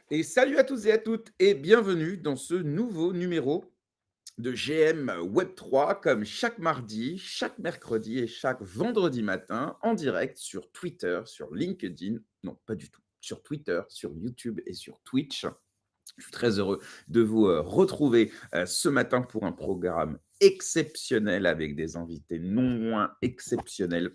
Et salut à tous et à toutes et bienvenue dans ce nouveau numéro de GM Web3 comme chaque mardi, chaque mercredi et chaque vendredi matin en direct sur Twitter, sur LinkedIn, non pas du tout, sur Twitter, sur YouTube et sur Twitch. Je suis très heureux de vous retrouver ce matin pour un programme exceptionnel avec des invités non moins exceptionnels.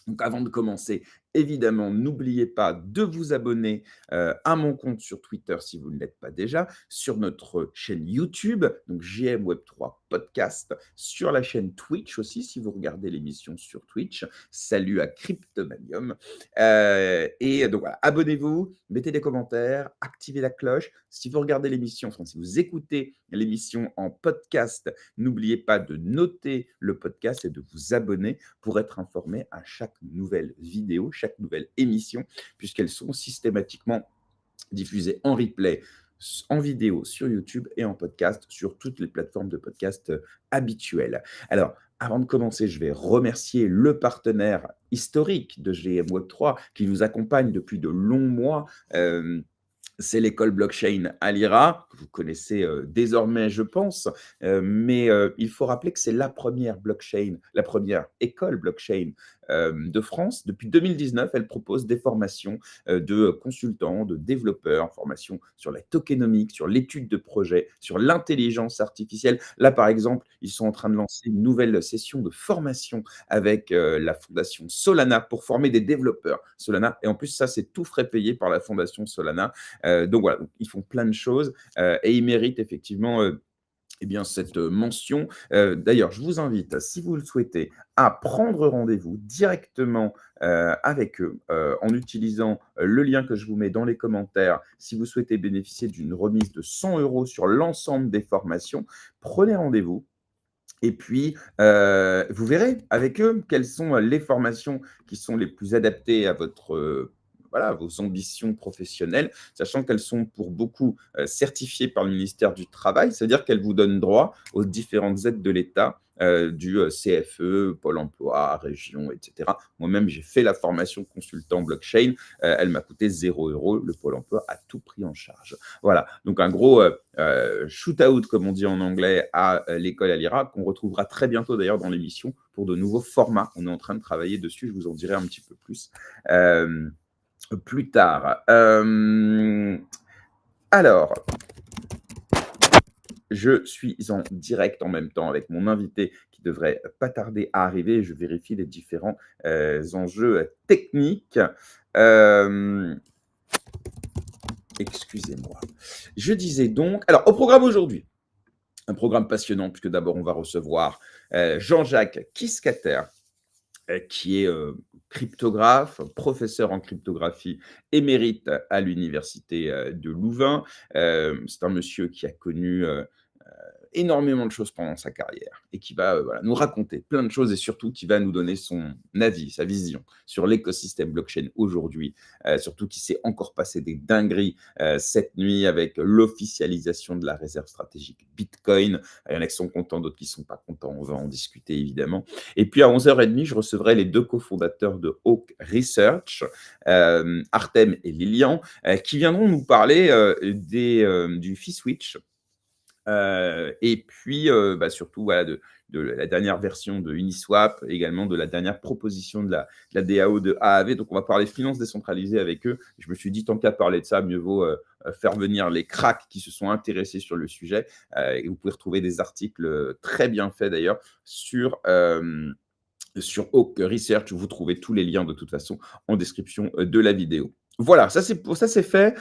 Donc avant de commencer, évidemment, n'oubliez pas de vous abonner à mon compte sur Twitter si vous ne l'êtes pas déjà, sur notre chaîne YouTube, donc GM Web3 Podcast, sur la chaîne Twitch aussi, si vous regardez l'émission sur Twitch. Salut à Cryptomanium. Et donc voilà, abonnez-vous, mettez des commentaires, activez la cloche. Si vous regardez l'émission, enfin si vous écoutez l'émission en podcast, n'oubliez pas de noter le podcast et de vous abonner pour être informé à chaque nouvelle vidéo, chaque nouvelle émission, puisqu'elles sont systématiquement diffusées en replay, en vidéo sur YouTube et en podcast sur toutes les plateformes de podcast habituelles. Alors, avant de commencer, je vais remercier le partenaire historique de GM Web3 qui nous accompagne depuis de longs mois. C'est l'école blockchain Alira, que vous connaissez désormais, je pense, mais il faut rappeler que c'est la première blockchain, la première école blockchain de France. Depuis 2019, elle propose des formations de consultants, de développeurs, formations sur la tokenomics, sur l'étude de projet, sur l'intelligence artificielle. Là, par exemple, ils sont en train de lancer une nouvelle session de formation avec la fondation Solana pour former des développeurs Solana. Et en plus, ça, c'est tout frais payé par la fondation Solana. Donc voilà, donc ils font plein de choses et ils méritent effectivement eh bien, cette mention. D'ailleurs, je vous invite, si vous le souhaitez, à prendre rendez-vous directement avec eux en utilisant le lien que je vous mets dans les commentaires. Si vous souhaitez bénéficier d'une remise de 100 € sur l'ensemble des formations, prenez rendez-vous. Et puis, vous verrez avec eux quelles sont les formations qui sont les plus adaptées à votre, voilà, vos ambitions professionnelles, sachant qu'elles sont pour beaucoup certifiées par le ministère du Travail, c'est-à-dire qu'elles vous donnent droit aux différentes aides de l'État, du CFE, Pôle emploi, région, etc. Moi-même, j'ai fait la formation consultant blockchain. Elle m'a coûté 0 €. Le Pôle emploi a tout pris en charge. Voilà, donc un gros shoot-out, comme on dit en anglais, à l'école Alira, qu'on retrouvera très bientôt d'ailleurs dans l'émission pour de nouveaux formats. On est en train de travailler dessus, je vous en dirai un petit peu plus tard. Alors, je suis en direct en même temps avec mon invité qui devrait pas tarder à arriver. Je vérifie les différents enjeux techniques. Excusez-moi. Je disais donc, alors au programme aujourd'hui, un programme passionnant puisque d'abord on va recevoir Jean-Jacques Kiskater, qui est cryptographe, professeur en cryptographie émérite à l'université de Louvain. C'est un monsieur qui a connu énormément de choses pendant sa carrière et qui va voilà, nous raconter plein de choses et surtout qui va nous donner son avis, sa vision sur l'écosystème blockchain aujourd'hui, surtout qu'il s'est encore passé des dingueries cette nuit avec l'officialisation de la réserve stratégique Bitcoin. Il y en a qui sont contents, d'autres qui ne sont pas contents, on va en discuter évidemment. Et puis à 11h30, je recevrai les deux cofondateurs de Hawk Research, Artem et Lilian, qui viendront nous parler du fee switch, et puis surtout voilà, de la dernière version de Uniswap, également de la dernière proposition de la DAO de AAV. Donc on va parler finance décentralisée avec eux. Je me suis dit, tant qu'à parler de ça, mieux vaut faire venir les cracks qui se sont intéressés sur le sujet. Et vous pouvez retrouver des articles très bien faits d'ailleurs sur Hawk Research, où vous trouvez tous les liens de toute façon en description de la vidéo. Voilà, ça c'est fait.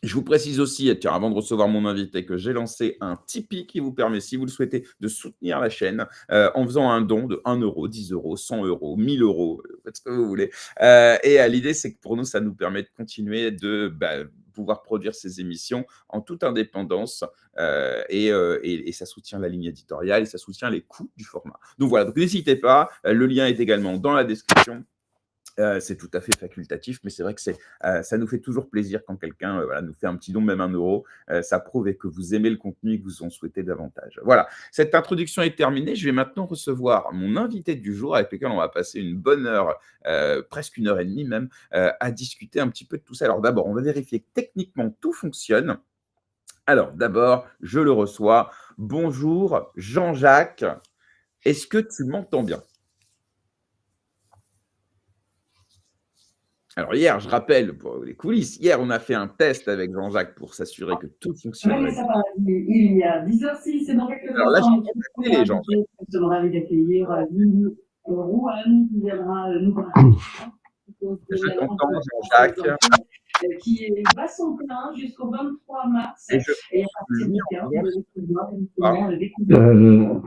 Je vous précise aussi, tiens, avant de recevoir mon invité, que j'ai lancé un Tipeee qui vous permet, si vous le souhaitez, de soutenir la chaîne en faisant un don de 1 €, 10 €, 100 €, 1000 €, faites ce que vous voulez. Et l'idée, c'est que pour nous, ça nous permet de continuer de pouvoir produire ces émissions en toute indépendance et ça soutient la ligne éditoriale et ça soutient les coûts du format. Donc voilà, donc n'hésitez pas, le lien est également dans la description. C'est tout à fait facultatif, mais c'est vrai que ça nous fait toujours plaisir quand quelqu'un, voilà, nous fait un petit don, même 1 €. Ça prouve que vous aimez le contenu et que vous en souhaitez davantage. Voilà, cette introduction est terminée. Je vais maintenant recevoir mon invité du jour avec lequel on va passer une bonne heure, presque 1 heure et demie même, à discuter un petit peu de tout ça. Alors d'abord, on va vérifier que techniquement tout fonctionne. Alors d'abord, je le reçois. Bonjour Jean-Jacques, est-ce que tu m'entends bien? Alors hier, je rappelle pour les coulisses, hier on a fait un test avec Jean-Jacques pour s'assurer que tout Oui, fonctionnerait bien. ça va. Il y a 10h06, c'est dans quelques Alors là, instants. j'ai Nous contacté les gens. sommes ravis d'accueillir Lily Rouhane qui viendra nous parler de Je la langue t'entends française Jean-Jacques qui bat son plein jusqu'au 23 mars. et je Et à suis partir mis du en 15, revanche pas. effectivement, le découvert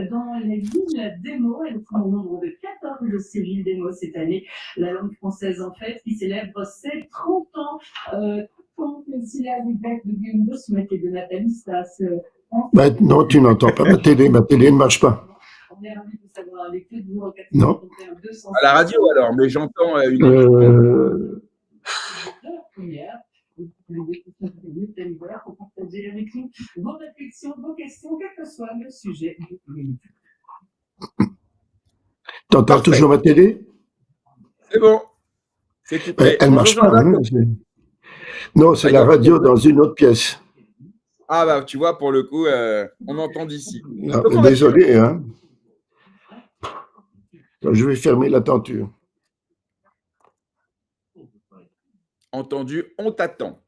dans les villes démo. Elles sont au nombre de 14 de ces villes démo cette année. La langue française, en fait, qui célèbre ses 30 ans. Si la Libec de Guillaume Mettez de Nathalie Stas. Non, tu n'entends pas ma télé ne marche pas. On est ravis de savoir avec eux, vous Non. À la radio alors, mais j'entends une émission. Euh, de la première. Pour partager avec nous vos réflexions, vos questions, quel que soit le sujet. T'entends Parfait. toujours ma télé? C'est bon, c'est tout prêt. Elle Bonjour marche pas. Jean-Jacques. Non, c'est Ah, il y la a radio dans une autre pièce. Ah bah tu vois, pour le coup, on entend d'ici. Ah, Comment vas-tu? désolé, hein. Je vais fermer la tenture. Entendu, on t'attend.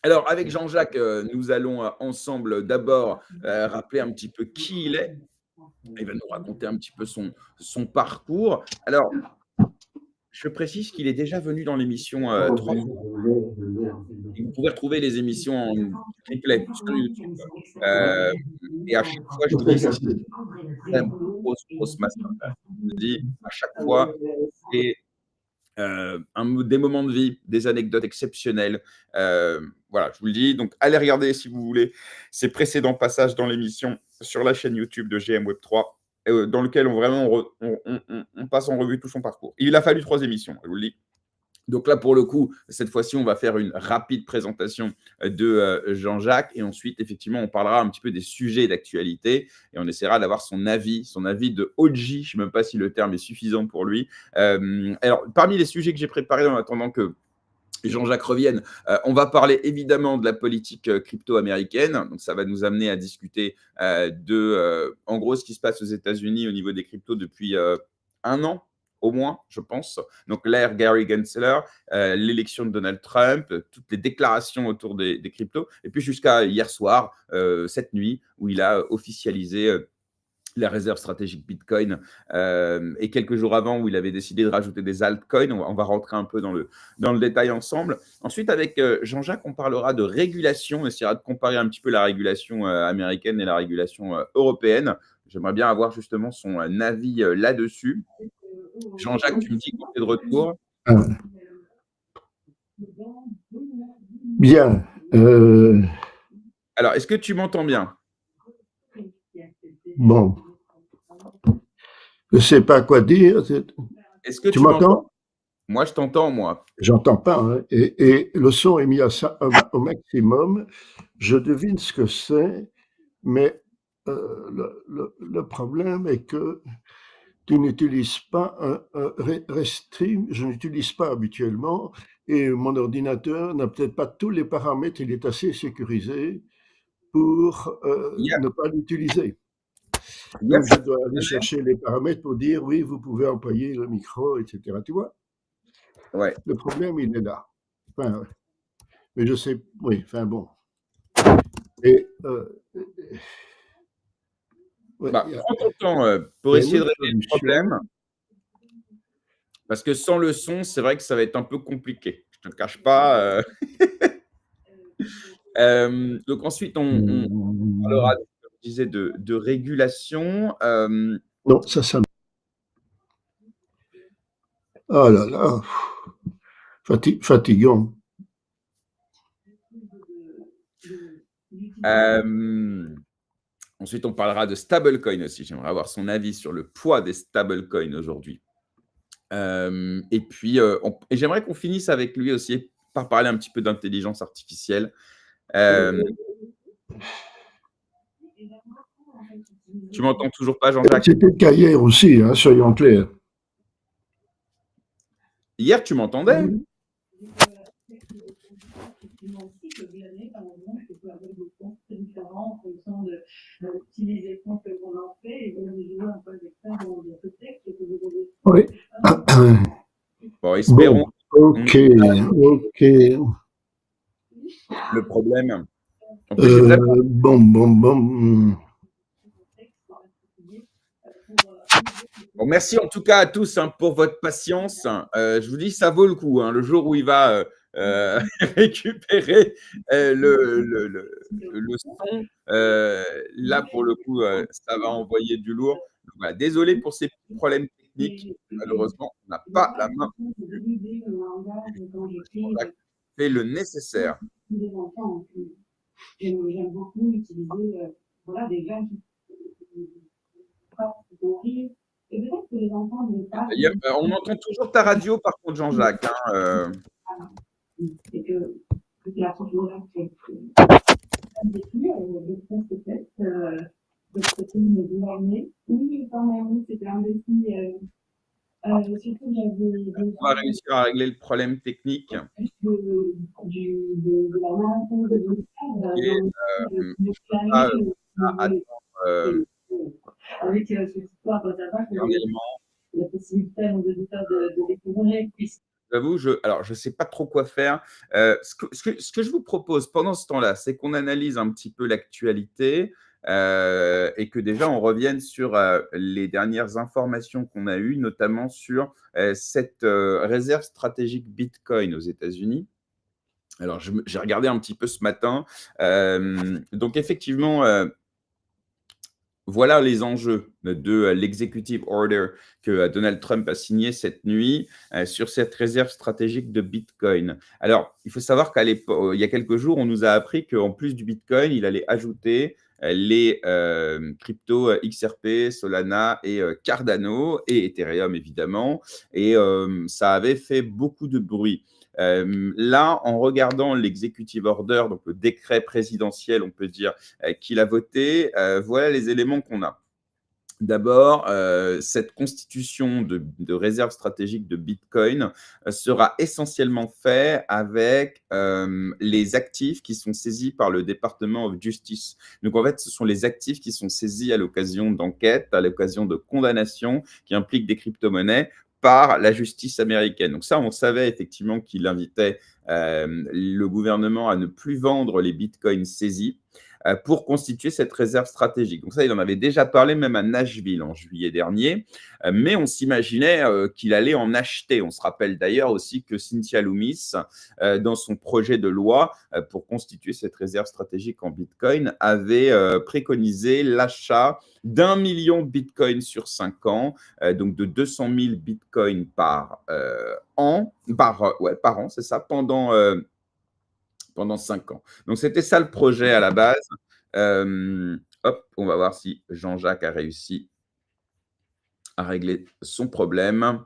Alors avec Jean-Jacques, nous allons ensemble d'abord rappeler un petit peu qui il est. Il va nous raconter un petit peu son parcours. Alors, je précise qu'il est déjà venu dans l'émission 3 fois. Et vous pouvez retrouver les émissions en replay sur YouTube. Et à chaque fois, je vous dis, c'est une grosse masterclass. Je vous dis, à chaque fois, c'est des moments de vie, des anecdotes exceptionnelles. Voilà, je vous le dis. Donc, allez regarder si vous voulez ces précédents passages dans l'émission sur la chaîne YouTube de GM Web 3, dans lequel on passe en revue tout son parcours. Il a fallu 3 émissions, je vous le dis. Donc là, pour le coup, cette fois-ci, on va faire une rapide présentation de Jean-Jacques et ensuite, effectivement, on parlera un petit peu des sujets d'actualité et on essaiera d'avoir son avis de OG. Je ne sais même pas si le terme est suffisant pour lui. Alors, parmi les sujets que j'ai préparés en attendant que Jean-Jacques revienne, on va parler évidemment de la politique crypto américaine. Donc, ça va nous amener à discuter en gros, ce qui se passe aux États-Unis au niveau des cryptos depuis 1 an au moins, je pense. Donc, l'ère Gary Gensler, l'élection de Donald Trump, toutes les déclarations autour des cryptos. Et puis, jusqu'à hier soir, cette nuit, où il a officialisé la réserve stratégique Bitcoin, et quelques jours avant où il avait décidé de rajouter des altcoins. On va rentrer un peu dans le détail ensemble. Ensuite, avec Jean-Jacques, on parlera de régulation. On essaiera de comparer un petit peu la régulation américaine et la régulation européenne. J'aimerais bien avoir justement son avis là-dessus. Jean-Jacques, tu me dis quand tu es de retour. Bien. Alors, est-ce que tu m'entends bien? Bon. Je ne sais pas quoi dire. Est-ce que Tu tu m'entends? m'entends? Moi, je t'entends, moi. J'entends pas, hein. Et le son est mis au maximum. Je devine ce que c'est, mais le problème est que tu n'utilises pas un Restream, je n'utilise pas habituellement, et mon ordinateur n'a peut-être pas tous les paramètres, il est assez sécurisé pour ne pas l'utiliser. Donc je dois aller chercher les paramètres pour dire oui, vous pouvez employer le micro, etc. Tu vois? Ouais. Le problème, il est là. Enfin, mais je sais, oui, enfin bon. Et ouais, prends ton temps pour essayer de régler le problème. Parce que sans le son, c'est vrai que ça va être un peu compliqué. Je ne te cache pas. Donc ensuite, on parlera, comme je disais, de régulation. Non, ça. Oh là là, fatigant. Ensuite, on parlera de stablecoin aussi. J'aimerais avoir son avis sur le poids des stablecoins aujourd'hui. Et puis, et j'aimerais qu'on finisse avec lui aussi par parler un petit peu d'intelligence artificielle. Tu m'entends toujours pas, Jean-Jacques? C'était qu'hier aussi, hein, soyons clairs. Hier, tu m'entendais? Effectivement aussi que glaner, par exemple, je peux avoir des comptes très différents en fonction de l'utilisation que l'on en fait. Et donc, j'ai un peu d'expert dans le texte que vous avez. Oui. Bon, espérons. Bon, ok. Le problème. En plus, j'ai vraiment... Bon. Bon, merci en tout cas à tous pour votre patience. Je vous dis, ça vaut le coup. Le jour où il va récupérer le son, là, pour le coup, ça va envoyer du lourd. Donc, voilà, désolé pour ces petits problèmes techniques. Malheureusement, on n'a pas la main. On a fait le nécessaire. J'aime beaucoup utiliser des gens qui et peut-être que les enfants ne pas. On entend toujours ta radio, par contre, Jean-Jacques. Et que la profondeur fait oui, quand même, c'était un défi. Surtout, j'avais On va réussir à régler le problème technique. de la main avec cette histoire la possibilité à nos auditeurs de découvrir. J'avoue, alors je ne sais pas trop quoi faire. Ce que je vous propose pendant ce temps-là, c'est qu'on analyse un petit peu l'actualité et que déjà on revienne sur les dernières informations qu'on a eues, notamment sur cette réserve stratégique Bitcoin aux États-Unis. Alors, j'ai regardé un petit peu ce matin. Donc, effectivement, voilà les enjeux de l'executive order que Donald Trump a signé cette nuit sur cette réserve stratégique de Bitcoin. Alors, il faut savoir il y a quelques jours, on nous a appris qu'en plus du Bitcoin, il allait ajouter les cryptos XRP, Solana et Cardano et Ethereum, évidemment. Et ça avait fait beaucoup de bruit. Là, en regardant l'executive order, donc le décret présidentiel, on peut dire, qu'il a voté, voilà les éléments qu'on a. D'abord, cette constitution de réserve stratégique de Bitcoin sera essentiellement faite avec les actifs qui sont saisis par le Department of Justice. Donc, en fait, ce sont les actifs qui sont saisis à l'occasion d'enquêtes, à l'occasion de condamnations qui impliquent des crypto-monnaies par la justice américaine. Donc ça, on savait effectivement qu'il invitait le gouvernement à ne plus vendre les bitcoins saisis pour constituer cette réserve stratégique. Donc ça, il en avait déjà parlé même à Nashville en juillet dernier, mais on s'imaginait qu'il allait en acheter. On se rappelle d'ailleurs aussi que Cynthia Lummis, dans son projet de loi pour constituer cette réserve stratégique en bitcoin, avait préconisé l'achat d'1 million de bitcoins sur 5 ans, donc de 200 000 bitcoins par an, c'est ça, pendant 5 ans. Donc, c'était ça le projet à la base. Hop, on va voir si Jean-Jacques a réussi à régler son problème.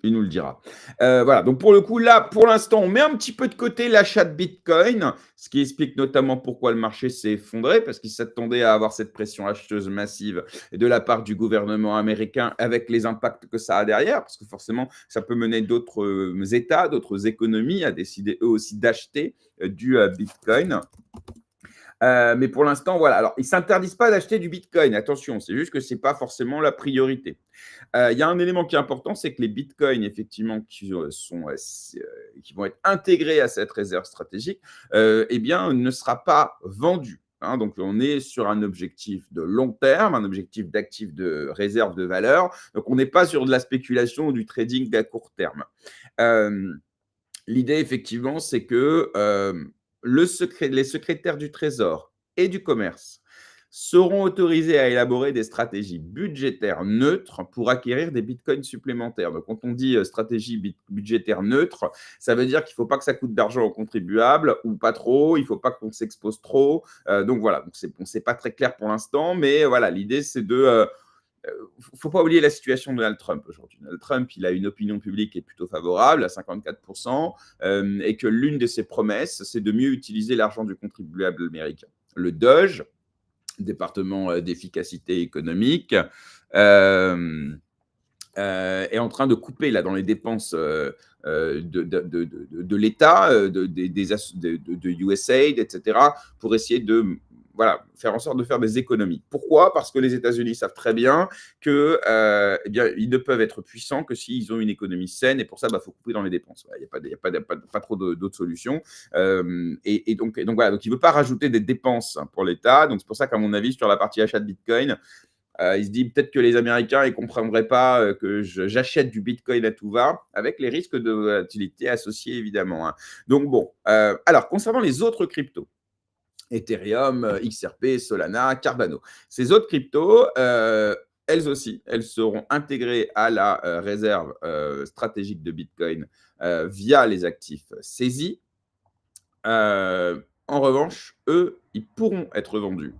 Il nous le dira. Voilà, donc pour le coup, là, pour l'instant, on met un petit peu de côté l'achat de Bitcoin, ce qui explique notamment pourquoi le marché s'est effondré, parce qu'il s'attendait à avoir cette pression acheteuse massive de la part du gouvernement américain avec les impacts que ça a derrière, parce que forcément, ça peut mener d'autres États, d'autres économies à décider eux aussi d'acheter du Bitcoin. Mais pour l'instant, voilà. Alors, ils ne s'interdisent pas d'acheter du Bitcoin. Attention, c'est juste que ce n'est pas forcément la priorité. Il y a un élément qui est important, c'est que les Bitcoins, effectivement, qui vont être intégrés à cette réserve stratégique, eh bien, ne sera pas vendu. Donc, on est sur un objectif de long terme, un objectif d'actif de réserve de valeur. Donc, on n'est pas sur de la spéculation ou du trading d'à court terme. L'idée, effectivement, c'est que les secrétaires du Trésor et du Commerce seront autorisés à élaborer des stratégies budgétaires neutres pour acquérir des bitcoins supplémentaires. Donc, quand on dit stratégie budgétaire neutre, ça veut dire qu'il ne faut pas que ça coûte d'argent aux contribuables ou pas trop, il ne faut pas qu'on s'expose trop. Donc, voilà, c'est pas très clair pour l'instant, mais voilà, l'idée, c'est de faut pas oublier la situation de Donald Trump aujourd'hui. Donald Trump, il a une opinion publique qui est plutôt favorable, à 54%, et que l'une de ses promesses, c'est de mieux utiliser l'argent du contribuable américain. Le DOGE, département d'efficacité économique, est en train de couper là, dans les dépenses de l'État, de USAID, etc., pour essayer de faire en sorte de faire des économies. Pourquoi ? Parce que les États-Unis savent très bien que, eh bien, ils ne peuvent être puissants que s'ils ont une économie saine, et pour ça, faut couper dans les dépenses. Il n'y a pas trop d'autres solutions. Et donc voilà, donc il ne veut pas rajouter des dépenses pour l'État. Donc c'est pour ça qu'à mon avis, sur la partie achat de Bitcoin, il se dit peut-être que les Américains ne comprendraient pas que j'achète du Bitcoin à tout va, avec les risques de volatilité associés évidemment. Donc bon, alors concernant les autres cryptos, Ethereum, XRP, Solana, Cardano, ces autres cryptos, elles aussi, elles seront intégrées à la réserve stratégique de Bitcoin via les actifs saisis. En revanche, eux, ils pourront être vendus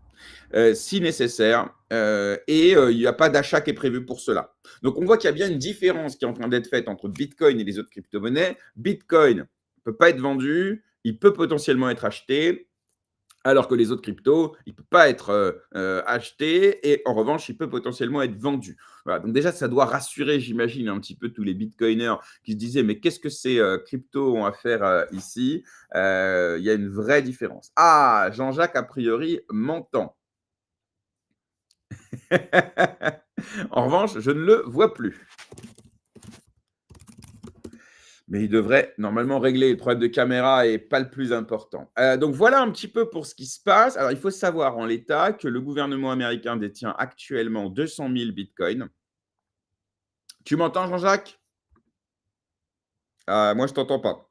si nécessaire, et il n'y a pas d'achat qui est prévu pour cela. Donc on voit qu'il y a bien une différence qui est en train d'être faite entre Bitcoin et les autres crypto-monnaies. Bitcoin ne peut pas être vendu, il peut potentiellement être acheté, alors que les autres cryptos, il ne peut pas être acheté, et en revanche, il peut potentiellement être vendu. Voilà, donc déjà, ça doit rassurer, j'imagine, un petit peu tous les bitcoiners qui se disaient, mais qu'est-ce que ces cryptos ont à faire ici? Il y a une vraie différence. Ah, Jean-Jacques, a priori, m'entend. En revanche, je ne le vois plus. Mais il devrait normalement régler le problème de caméra et pas le plus important. Donc voilà un petit peu pour ce qui se passe. Alors il faut savoir en l'état que le gouvernement américain détient actuellement 200 000 bitcoins. Tu m'entends, Jean-Jacques? Moi, je t'entends pas.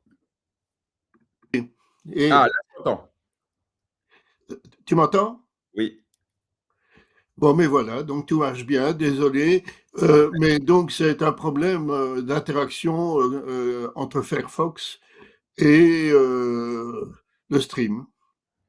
Et Ah, là, je t'entends. tu m'entends? Oui. Bon, mais voilà, donc tout marche bien, désolé. Mais donc c'est un problème d'interaction entre Firefox et le stream.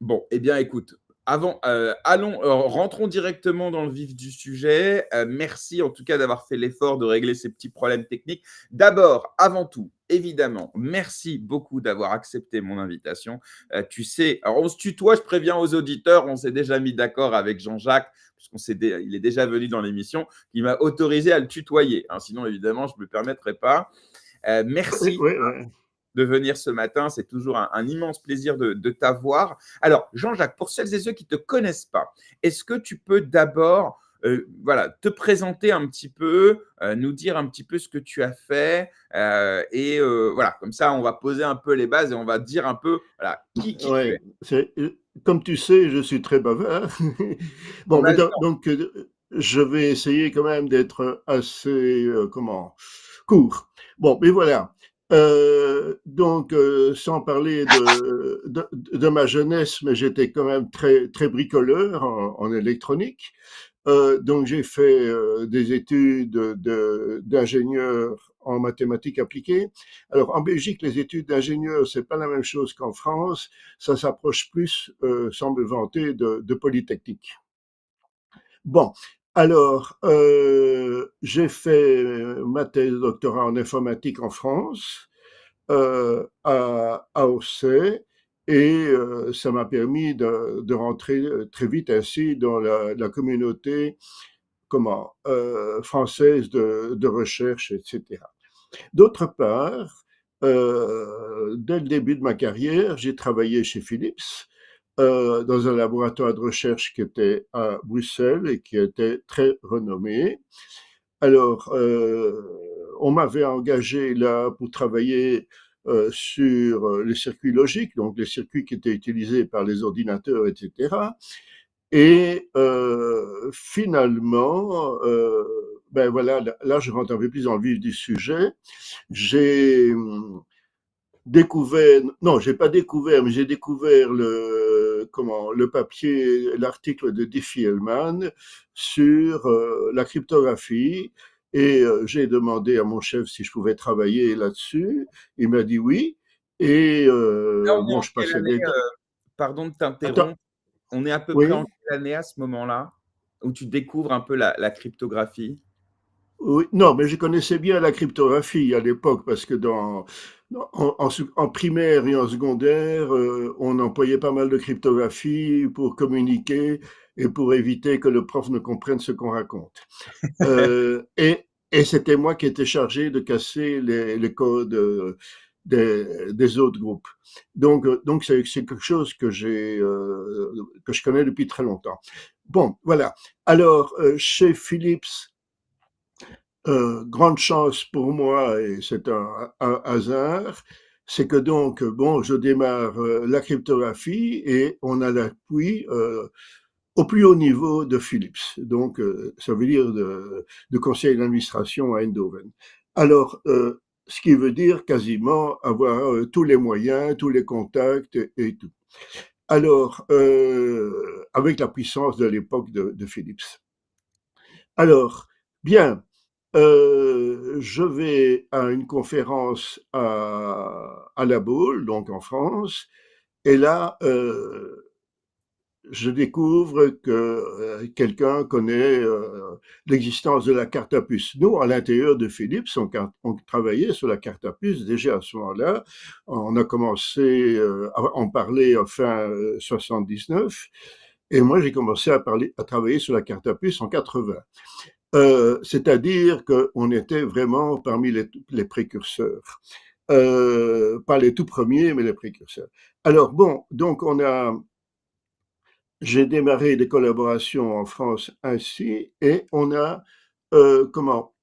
Bon, eh bien, écoute, rentrons directement dans le vif du sujet. Merci en tout cas d'avoir fait l'effort de régler ces petits problèmes techniques. D'abord, avant tout, évidemment, merci beaucoup d'avoir accepté mon invitation. Tu sais, alors on se tutoie, je préviens aux auditeurs, on s'est déjà mis d'accord avec Jean-Jacques, il est déjà venu dans l'émission, il m'a autorisé à le tutoyer. Sinon, évidemment, je ne me permettrais pas. Merci Oui, oui. de venir ce matin. C'est toujours un immense plaisir de t'avoir. Alors, Jean-Jacques, pour celles et ceux qui ne te connaissent pas, est-ce que tu peux d'abord te présenter un petit peu, nous dire un petit peu ce que tu as fait, et voilà, comme ça, on va poser un peu les bases et on va dire un peu qui tu Ouais, es. comme tu sais, je suis très bavard. Bon, On a mais le temps. donc, je vais essayer quand même d'être assez, court. Bon, mais voilà. Donc, sans parler de ma jeunesse, mais j'étais quand même très, très bricoleur en électronique. Donc, j'ai fait des études d'ingénieur en mathématiques appliquées. Alors, en Belgique, les études d'ingénieur, c'est pas la même chose qu'en France. Ça s'approche plus, sans me vanter, de Polytechnique. Bon, alors, j'ai fait ma thèse de doctorat en informatique en France, à AOC, et ça m'a permis de rentrer très vite ainsi dans la communauté française de recherche, etc. D'autre part, dès le début de ma carrière, j'ai travaillé chez Philips, dans un laboratoire de recherche qui était à Bruxelles et qui était très renommé. Alors, on m'avait engagé là pour travailler sur les circuits logiques, donc les circuits qui étaient utilisés par les ordinateurs, etc. Et finalement, ben voilà, là je rentre un peu plus dans le vif du sujet. J'ai découvert, non, j'ai pas découvert, mais j'ai découvert le papier, l'article de Diffie-Hellman sur la cryptographie, et j'ai demandé à mon chef si je pouvais travailler là-dessus. Il m'a dit oui, et Là, on est bon, en je quelle passais année des temps. Pardon de Attends, t'interrompre. On est à peu près en oui. quelle année à ce moment-là? où tu découvres un peu la cryptographie? Oui, non, mais je connaissais bien la cryptographie à l'époque parce que en primaire et en secondaire, on employait pas mal de cryptographie pour communiquer et pour éviter que le prof ne comprenne ce qu'on raconte. Et c'était moi qui étais chargé de casser les codes des autres groupes. Donc c'est quelque chose que je connais depuis très longtemps. Bon, voilà. Alors, chez Philips, grande chance pour moi, et c'est un hasard, c'est que donc, bon, je démarre la cryptographie et on a l'appui au plus haut niveau de Philips. Donc, ça veut dire de conseil d'administration à Eindhoven. Alors, ce qui veut dire quasiment avoir tous les moyens, tous les contacts et tout. Alors, avec la puissance de l'époque de Philips. Alors, bien, je vais à une conférence à La Baule, donc en France, et là, je découvre que quelqu'un connaît l'existence de la carte à puce. Nous, à l'intérieur de Philips, on travaillait sur la carte à puce déjà à ce moment-là. On a commencé à en parler fin 79, et moi j'ai commencé à travailler sur la carte à puce en 80. C'est-à-dire qu'on était vraiment parmi les précurseurs. Pas les tout premiers, mais les précurseurs. Alors bon, donc j'ai démarré des collaborations en France ainsi, et comment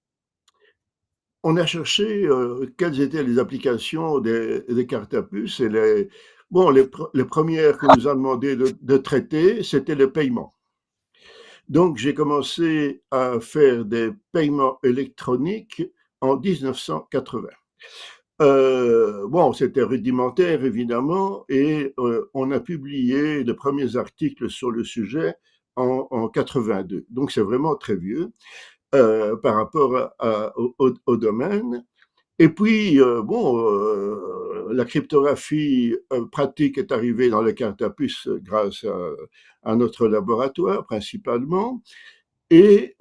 on a cherché quelles étaient les applications des cartes à puce, et les premières qu'on nous a demandé de traiter, c'était le paiement. Donc, j'ai commencé à faire des paiements électroniques en 1980. Bon, c'était rudimentaire, évidemment, et on a publié les premiers articles sur le sujet en 82. Donc, c'est vraiment très vieux par rapport au domaine. Et puis, bon, la cryptographie pratique est arrivée dans les cartes à puce grâce à notre laboratoire, principalement. Et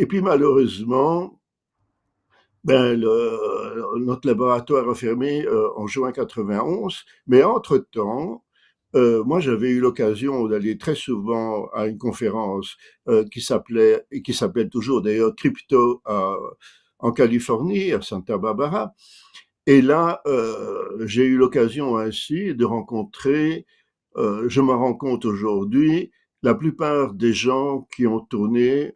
puis, malheureusement, notre laboratoire a fermé en juin 91. Mais entre-temps, moi, j'avais eu l'occasion d'aller très souvent à une conférence qui s'appelait, et qui s'appelle toujours d'ailleurs, Crypto en Californie, à Santa Barbara. Et là, j'ai eu l'occasion ainsi de rencontrer, je me rends compte aujourd'hui, la plupart des gens qui ont tourné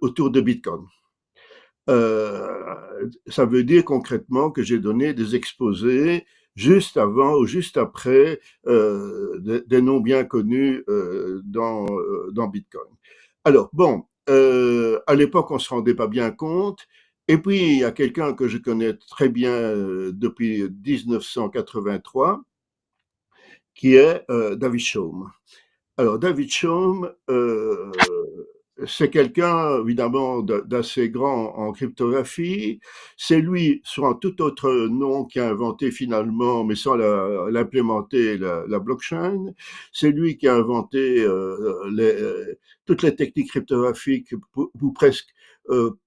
autour de Bitcoin. Ça veut dire concrètement que j'ai donné des exposés juste avant ou juste après des noms bien connus dans Bitcoin. Alors bon, à l'époque on se rendait pas bien compte. Et puis il y a quelqu'un que je connais très bien depuis 1983, qui est David Chaum. Alors David Chaum, c'est quelqu'un évidemment d'assez grand en cryptographie. C'est lui, sur un tout autre nom, qui a inventé finalement, mais sans l'implémenter, la blockchain. C'est lui qui a inventé toutes les techniques cryptographiques, ou presque,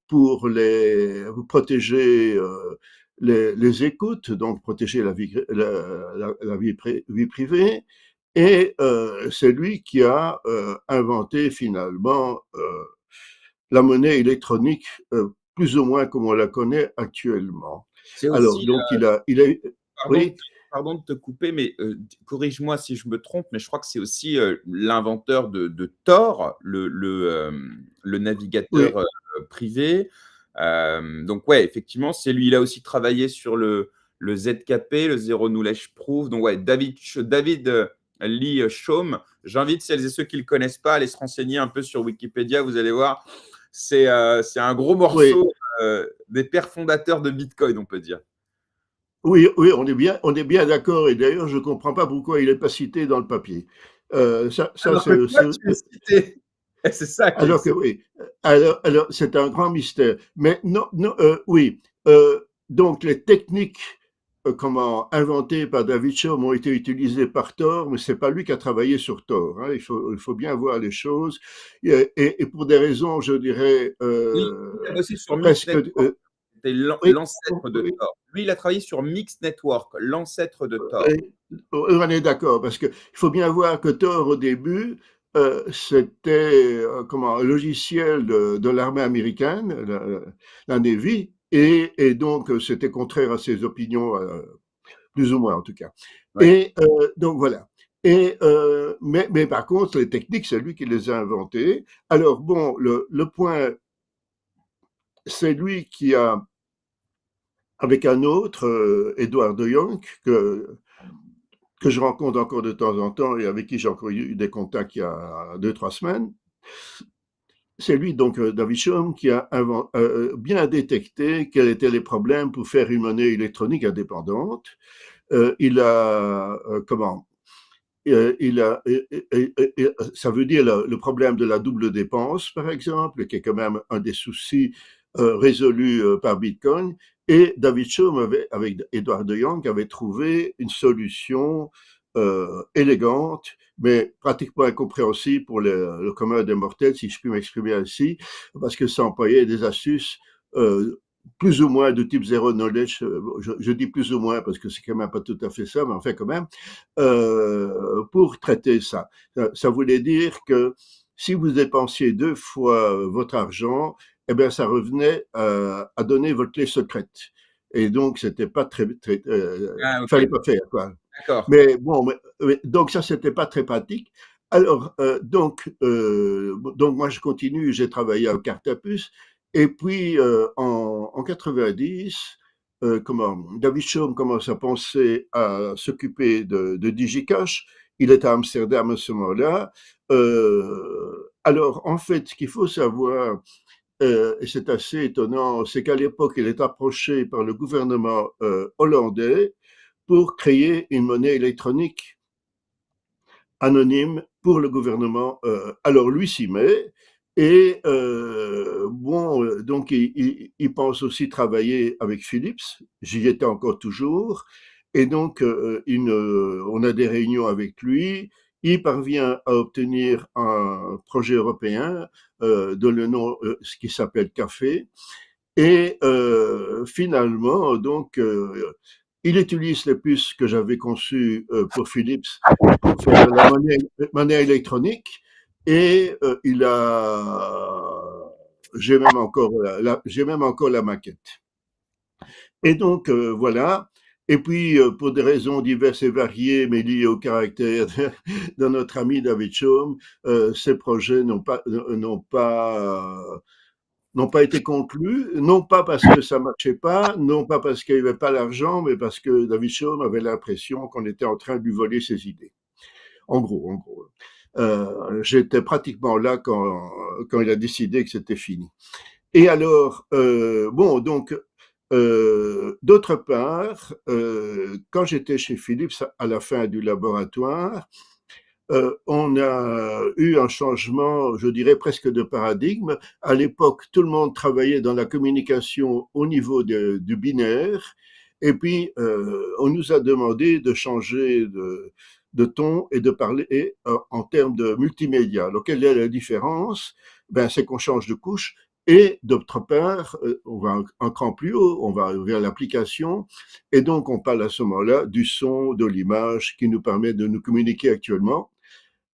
pour vous protéger les écoutes, donc protéger la vie privée. Et c'est lui qui a inventé finalement la monnaie électronique, plus ou moins comme on la connaît actuellement. C'est Alors, aussi, donc pardon de oui, te pardon de te couper, mais corrige-moi si je me trompe, mais je crois que c'est aussi, l'inventeur de Tor, le navigateur, oui, privé. Donc ouais, effectivement, c'est lui. Il a aussi travaillé sur le ZKP, le Zero Knowledge Proof. Donc ouais, David Lee Chaum. J'invite celles et ceux qui ne le connaissent pas à aller se renseigner un peu sur Wikipédia. Vous allez voir, c'est un gros oui, morceau des pères fondateurs de Bitcoin, on peut dire. oui, oui, on est bien d'accord. Et d'ailleurs, je ne comprends pas pourquoi il n'est pas cité dans le papier. Ça Alors c'est que toi, aussi. tu es cité. Et c'est ça qui est Alors que excellent. oui, alors c'est un grand mystère. Mais non, non, oui. Donc les techniques inventés par David Chaum ont été utilisés par Tor, mais c'est pas lui qui a travaillé sur Tor. Hein. Il faut bien voir les choses. Et pour des raisons, je dirais, Oui, il a bossé sur Mix presque. Network, c'était Oui, l'ancêtre de oui, Tor. Lui, il a travaillé sur Mix Network, l'ancêtre de Tor. oui, on est d'accord, parce qu'il faut bien voir que Tor, au début, c'était un logiciel de l'armée américaine, la Navy, et donc c'était contraire à ses opinions, plus ou moins en tout cas. Ouais. Et donc voilà. Mais par contre, les techniques, c'est lui qui les a inventées. Alors bon, le point, c'est lui qui a, avec un autre, Edward de Jong, que je rencontre encore de temps en temps et avec qui j'ai encore eu des contacts il y a 2, 3 semaines. C'est lui, donc David Chaum, qui a bien détecté quels étaient les problèmes pour faire une monnaie électronique indépendante. Il a, ça veut dire le problème de la double dépense, par exemple, qui est quand même un des soucis résolus par Bitcoin. Et David Chaum, avec Edward de Jong, avait trouvé une solution élégante, mais pratiquement incompréhensible pour le commun des mortels, si je puis m'exprimer ainsi, parce que ça employait des astuces plus ou moins de type zero knowledge. Je dis plus ou moins parce que c'est quand même pas tout à fait ça, mais enfin quand même, pour traiter ça. Ça voulait dire que si vous dépensiez 2 fois votre argent, eh bien, ça revenait à donner votre clé secrète. Et donc, c'était pas Ah OK, fallait pas faire, quoi. d'accord. Mais bon, donc ça, c'était pas très pratique. Alors, donc moi, je continue, j'ai travaillé à Cartapus, et puis en 90, David Chaum commence à penser à s'occuper de DigiCash. Il est à Amsterdam à ce moment-là. Alors, en fait, ce qu'il faut savoir, et c'est assez étonnant, c'est qu'à l'époque, il est approché par le gouvernement hollandais pour créer une monnaie électronique anonyme pour le gouvernement. Alors lui s'y met et bon, donc il pense aussi travailler avec Philips. J'y étais encore toujours et donc on a des réunions avec lui. Il parvient à obtenir un projet européen de le nom, ce qui s'appelle Café. Et finalement, donc, il utilise les puces que j'avais conçues pour Philips pour faire de la monnaie électronique. Et j'ai même encore la maquette. Et donc, voilà. Et puis, pour des raisons diverses et variées, mais liées au caractère de notre ami David Chaum, ces projets n'ont pas été conclus, non pas parce que ça marchait pas, non pas parce qu'il n'y avait pas l'argent, mais parce que David Chaum avait l'impression qu'on était en train de lui voler ses idées. En gros, en gros. J'étais pratiquement là quand il a décidé que c'était fini. Et alors, bon, donc, d'autre part, quand j'étais chez Philips à la fin du laboratoire, on a eu un changement, je dirais presque de paradigme. À l'époque, tout le monde travaillait dans la communication au niveau du binaire, et puis on nous a demandé de changer de ton et de parler en termes de multimédia. Alors, quelle est la différence? Ben, c'est qu'on change de couche. Et d'autre part, on va un cran plus haut, on va vers l'application, et donc on parle à ce moment-là du son, de l'image qui nous permet de nous communiquer actuellement.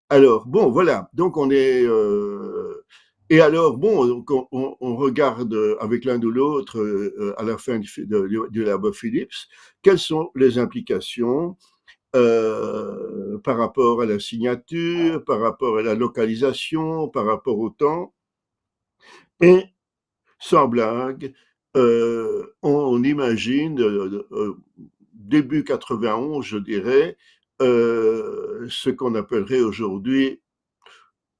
Alors, bon, voilà. Donc, on est. Et alors, bon, donc on regarde avec l'un ou l'autre, à la fin du labo Philips, quelles sont les implications par rapport à la signature, par rapport à la localisation, par rapport au temps. Et, sans blague, on imagine, début 91, je dirais, ce qu'on appellerait aujourd'hui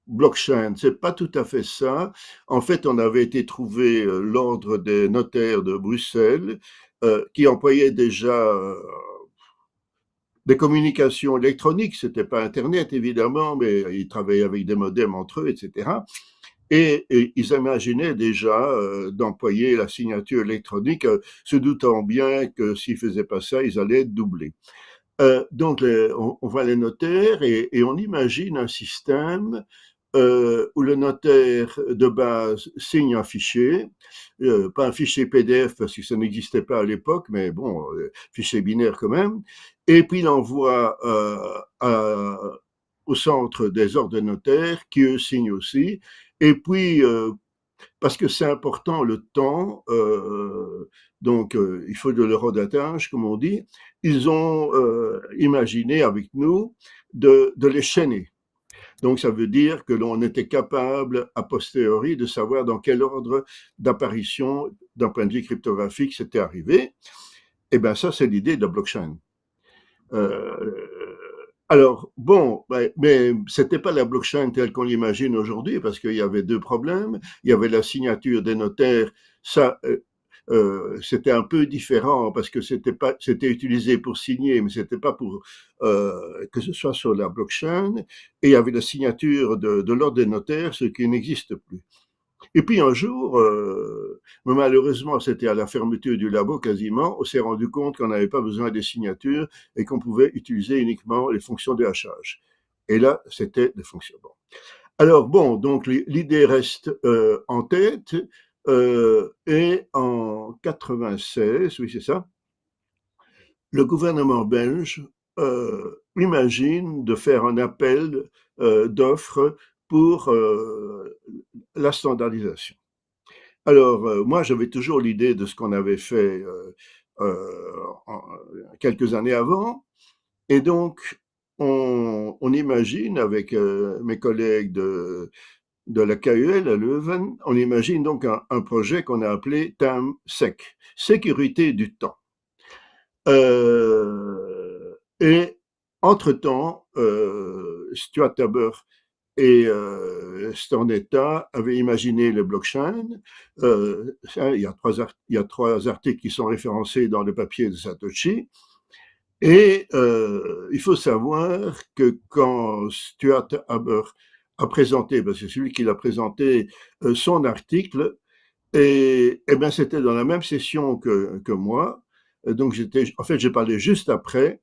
blockchain. C'est pas tout à fait ça. En fait, on avait été trouver l'ordre des notaires de Bruxelles qui employait déjà des communications électroniques. C'était pas Internet évidemment, mais ils travaillaient avec des modems entre eux, etc. et ils imaginaient déjà d'employer la signature électronique, se doutant bien que s'ils faisaient pas ça, ils allaient être doublés. Donc, on va les notaires et on imagine un système où le notaire de base signe un fichier, pas un fichier PDF parce que ça n'existait pas à l'époque, mais bon, fichier binaire quand même, et puis il envoie au centre des ordres de notaires qui eux signent aussi, et puis parce que c'est important le temps, donc il faut de l'eurodatage, comme on dit, ils ont imaginé avec nous de les chaîner. Donc ça veut dire que l'on était capable a posteriori de savoir dans quel ordre d'apparition, d'un point de vue cryptographique, c'était arrivé. Et bien ça, c'est l'idée de la blockchain. Euh, alors, bon, mais c'était pas la blockchain telle qu'on l'imagine aujourd'hui, parce qu'il y avait deux problèmes. Il y avait la signature des notaires, ça, c'était un peu différent parce que c'était utilisé pour signer, mais c'était pas pour que ce soit sur la blockchain. Et il y avait la signature de l'ordre des notaires, ce qui n'existe plus. Et puis un jour, malheureusement, c'était à la fermeture du labo quasiment, on s'est rendu compte qu'on n'avait pas besoin des signatures et qu'on pouvait utiliser uniquement les fonctions de hachage. Et là, c'était des fonctions. Bon. Alors bon, donc l'idée reste en tête. Et en 96, oui c'est ça, le gouvernement belge imagine de faire un appel d'offres pour la standardisation. Alors, moi, j'avais toujours l'idée de ce qu'on avait fait quelques années avant, et donc on imagine avec mes collègues de la KUL à Leuven, on imagine donc un projet qu'on a appelé TAMSEC, sécurité du temps. Et entre-temps, Stuart Taber et Stornetta avaient imaginé le blockchain. Il y a trois articles qui sont référencés dans le papier de Satoshi. Et il faut savoir que quand Stuart Haber a présenté, parce que c'est celui qui l'a présenté, son article, et ben c'était dans la même session que moi. Donc en fait, j'ai parlé juste après.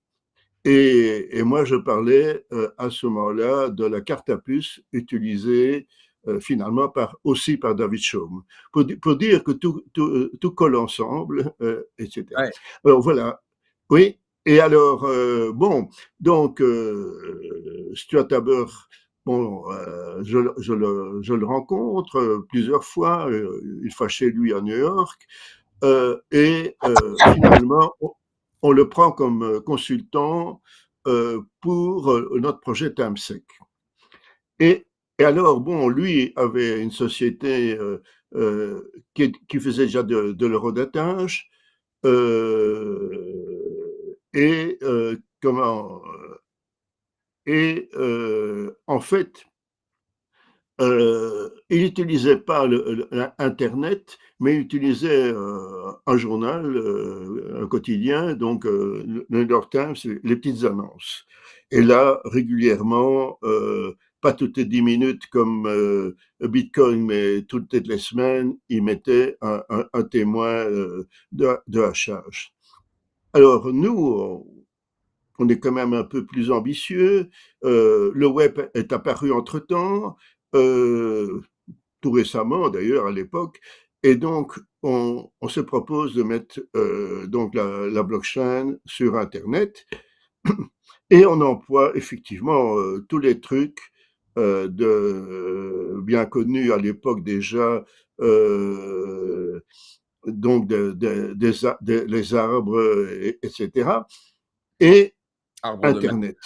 Et moi, je parlais à ce moment-là de la carte à puce utilisée finalement aussi par David Chaum, pour dire que tout colle ensemble, etc. Ouais. Alors voilà, oui. Et alors, bon, donc, Stuart Haber, bon, je le rencontre plusieurs fois, une fois chez lui à New York, et finalement, on le prend comme consultant pour notre projet TAMSEC. Et, et alors, bon, lui avait une société qui faisait déjà de l'eurodatage, et comment et en fait, il n'utilisait pas Internet, mais il utilisait un journal, un quotidien, donc le New York Times, les petites annonces. Et là, régulièrement, pas toutes les 10 minutes comme Bitcoin, mais toutes les semaines, il mettait un témoin de hachage. Alors, nous, on est quand même un peu plus ambitieux. Le web est apparu entre-temps, tout récemment d'ailleurs à l'époque, et donc on se propose de mettre donc la blockchain sur Internet, et on emploie effectivement tous les trucs bien connus à l'époque déjà, donc les arbres, etc. Et Arbre de maths. Internet.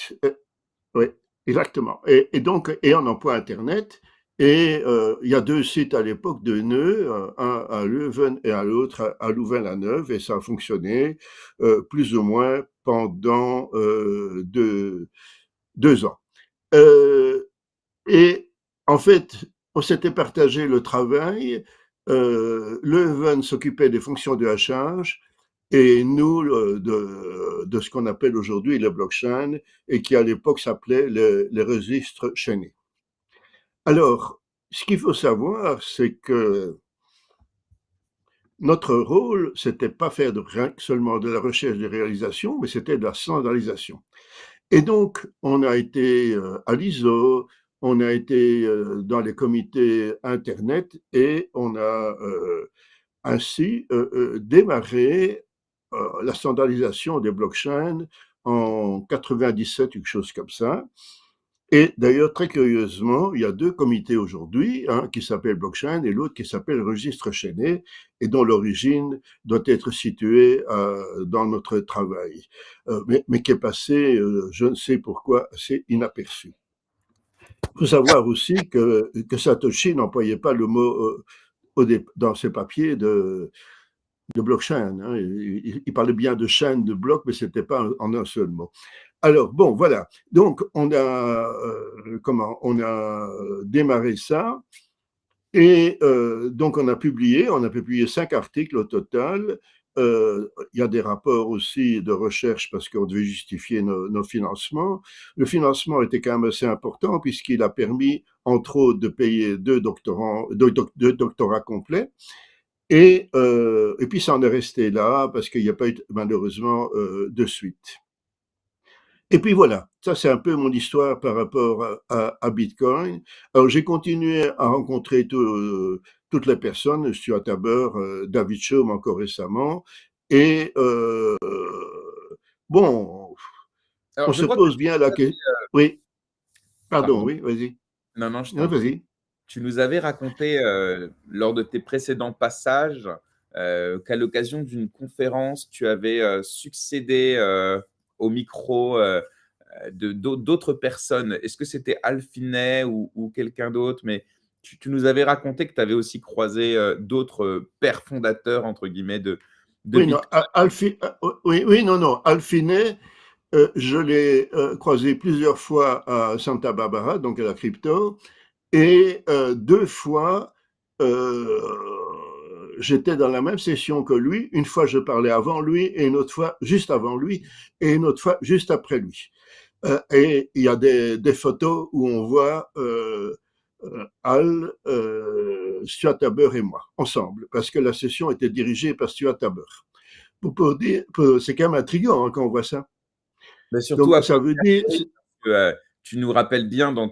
Oui, exactement. Et donc, on emploie Internet. Et il y a deux sites à l'époque de nœuds, un à Leuven et à l'autre à Louvain-la-Neuve, et ça a fonctionné plus ou moins pendant 2 ans. Et en fait, on s'était partagé le travail. Leuven s'occupait des fonctions de hachage, et nous de ce qu'on appelle aujourd'hui le blockchain, et qui à l'époque s'appelait les registres chaînés. Alors, ce qu'il faut savoir, c'est que notre rôle, c'était pas faire seulement de la recherche et des réalisations, mais c'était de la standardisation. Et donc, on a été à l'ISO, on a été dans les comités Internet et on a ainsi démarré la standardisation des blockchains en 97, quelque chose comme ça. Et d'ailleurs, très curieusement, il y a deux comités aujourd'hui, un qui s'appelle blockchain et l'autre qui s'appelle registre chaîné, et dont l'origine doit être située dans notre travail, mais qui est passé, je ne sais pourquoi, assez inaperçu. Il faut savoir aussi que Satoshi n'employait pas le mot dans ses papiers de blockchain. Hein. Il parlait bien de chaîne, de blocs, mais ce n'était pas en un seul mot. Alors, bon, voilà. Donc, on a démarré ça. Et donc, on a publié 5 articles au total. Il y a des rapports aussi de recherche parce qu'on devait justifier nos financements. Le financement était quand même assez important puisqu'il a permis, entre autres, de payer deux doctorats complets. Et puis, ça en est resté là parce qu'il n'y a pas eu, malheureusement, de suite. Et puis voilà, ça c'est un peu mon histoire par rapport à Bitcoin. Alors j'ai continué à rencontrer toutes les personnes, Stuart Haber, David Chaum encore récemment, et bon, Alors, on je se crois que pose bien la question. Oui, pardon, pardon. oui, vas-y. Non, non, je Non, t'en prie. vas-y. Tu nous avais raconté, lors de tes précédents passages, qu'à l'occasion d'une conférence, tu avais, succédé, au micro, d'autres personnes. Est-ce que c'était Hal Finney ou quelqu'un d'autre? Mais tu nous avais raconté que tu avais aussi croisé, d'autres, «pères fondateurs» entre guillemets de Oui, non, Bitcoin. oui, oui, non, non, Alfinet, je l'ai croisé plusieurs fois à Santa Barbara, donc à la crypto. Et deux fois, j'étais dans la même session que lui. Une fois, je parlais avant lui, et une autre fois, juste avant lui, et une autre fois, juste après lui. Et il y a des photos où on voit Al, Stuart Haber et moi, ensemble, parce que la session était dirigée par Stuart Haber. C'est quand même intriguant hein, quand on voit ça. Mais surtout Donc, a ça veut dire, posteriori, que, tu nous rappelles bien dans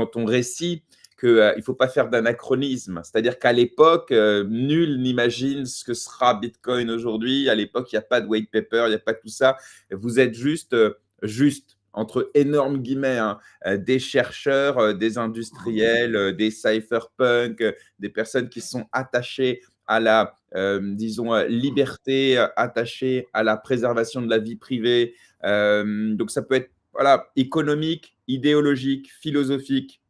ton récit que, il faut pas faire d'anachronisme. C'est-à-dire qu'à l'époque, nul n'imagine ce que sera Bitcoin aujourd'hui. À l'époque, il y a pas de white paper, il y a pas tout ça. Vous êtes juste entre énormes guillemets, hein, des chercheurs, des industriels, des cypherpunks, des personnes qui sont attachées à la, disons, liberté, attachées à la préservation de la vie privée. Donc ça peut être, voilà, économique, idéologique, philosophique,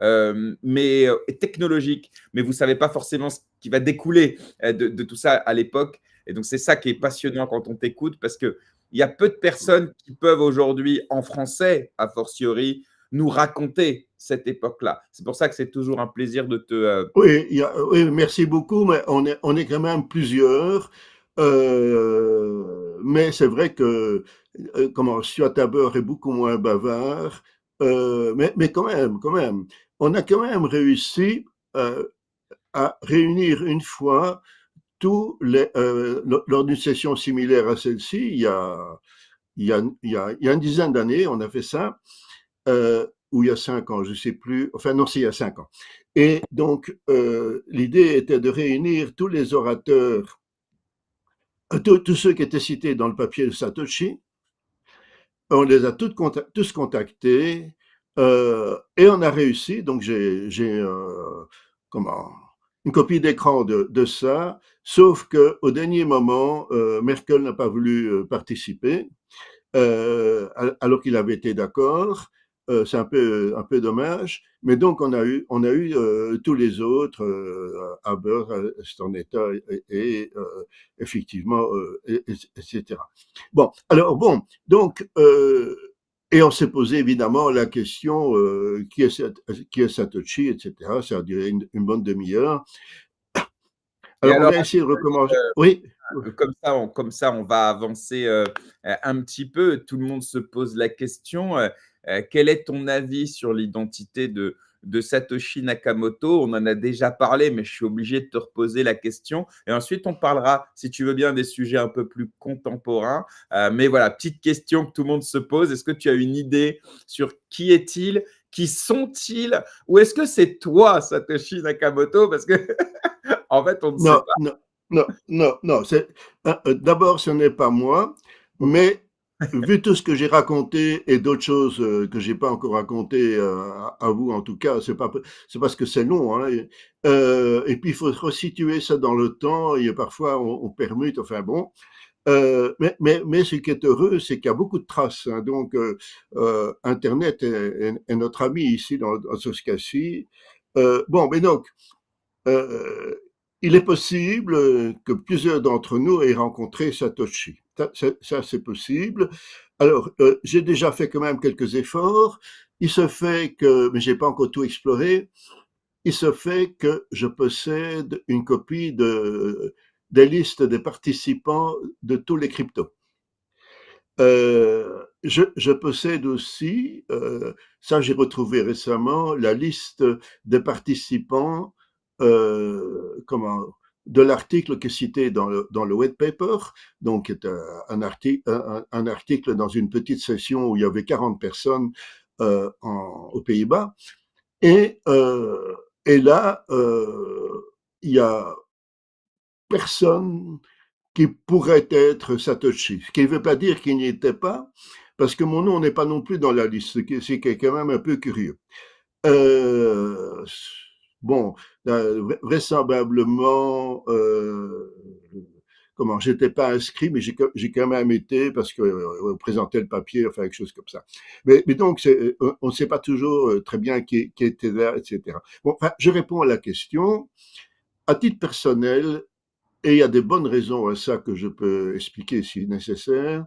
mais technologique, mais vous savez pas forcément ce qui va découler de tout ça à l'époque. Et donc c'est ça qui est passionnant quand on t'écoute, parce que il y a peu de personnes qui peuvent aujourd'hui, en français, a fortiori, nous raconter cette époque-là. C'est pour ça que c'est toujours un plaisir de te. oui, oui, merci beaucoup, mais on est quand même plusieurs. Mais c'est vrai que comment Stuart Haber est beaucoup moins bavard, mais quand même, on a quand même réussi euh, à réunir une fois lors d'une session similaire à celle-ci, il y a une dizaine d'années, on a fait ça, ou il y a 5 ans, je ne sais plus, enfin non, c'est il y a 5 ans. Et donc, l'idée était de réunir tous les orateurs, tous ceux qui étaient cités dans le papier de Satoshi. On les a tous contactés et on a réussi. Donc, j'ai comment, une copie d'écran de ça, sauf qu'au dernier moment, Merkel n'a pas voulu participer. Alors qu'il avait été d'accord. C'est un peu dommage. Mais donc, on a eu tous les autres, Haber, Stornetta et effectivement, etc. Bon, alors bon, donc, et on s'est posé évidemment la question qui est Satoshi, etc. Ça a duré une bonne demi-heure. Et Alors, on alors, a essayé de recommencer. Oui, comme ça, on va avancer un petit peu. Tout le monde se pose la question, quel est ton avis sur l'identité de Satoshi Nakamoto. On en a déjà parlé, mais je suis obligé de te reposer la question. Et ensuite, on parlera, si tu veux bien, des sujets un peu plus contemporains. Mais voilà, petite question que tout le monde se pose. Est-ce que tu as une idée sur qui est-il? Qui sont-ils? Ou est-ce que c'est toi, Satoshi Nakamoto? Parce que, en fait, on ne sait Non, pas. non, non, non, non. D'abord, ce n'est pas moi, Ok. mais vu tout ce que j'ai raconté et d'autres choses que j'ai pas encore racontées à vous, en tout cas, c'est parce que c'est long. Hein, et puis, il faut resituer ça dans le temps. Et parfois, on permute. Enfin bon. Mais ce qui est heureux, c'est qu'il y a beaucoup de traces. Hein, donc, Internet est notre ami ici dans ce cas-ci. Bon, mais donc. Euh, il est possible que plusieurs d'entre nous aient rencontré Satoshi. Ça, c'est possible. Alors, j'ai déjà fait quand même quelques efforts. Il se fait que, mais j'ai pas encore tout exploré, il se fait que je possède une copie des listes des participants de tous les cryptos. Je possède aussi, ça j'ai retrouvé récemment, la liste des participants comment, de l'article qui est cité dans le white paper, donc qui est un article dans une petite session où il y avait 40 personnes aux Pays-Bas. Et, euh, et là, il y a personne qui pourrait être Satoshi. Ce qui ne veut pas dire qu'il n'y était pas, parce que mon nom n'est pas non plus dans la liste, ce qui est quand même un peu curieux. Euh, bon, vraisemblablement, comment, j'étais pas inscrit, mais j'ai quand même été parce que on présentait le papier, enfin quelque chose comme ça. Mais donc, on ne sait pas toujours très bien qui était là, etc. Bon, enfin, je réponds à la question. À titre personnel, et il y a des bonnes raisons à ça que je peux expliquer si nécessaire.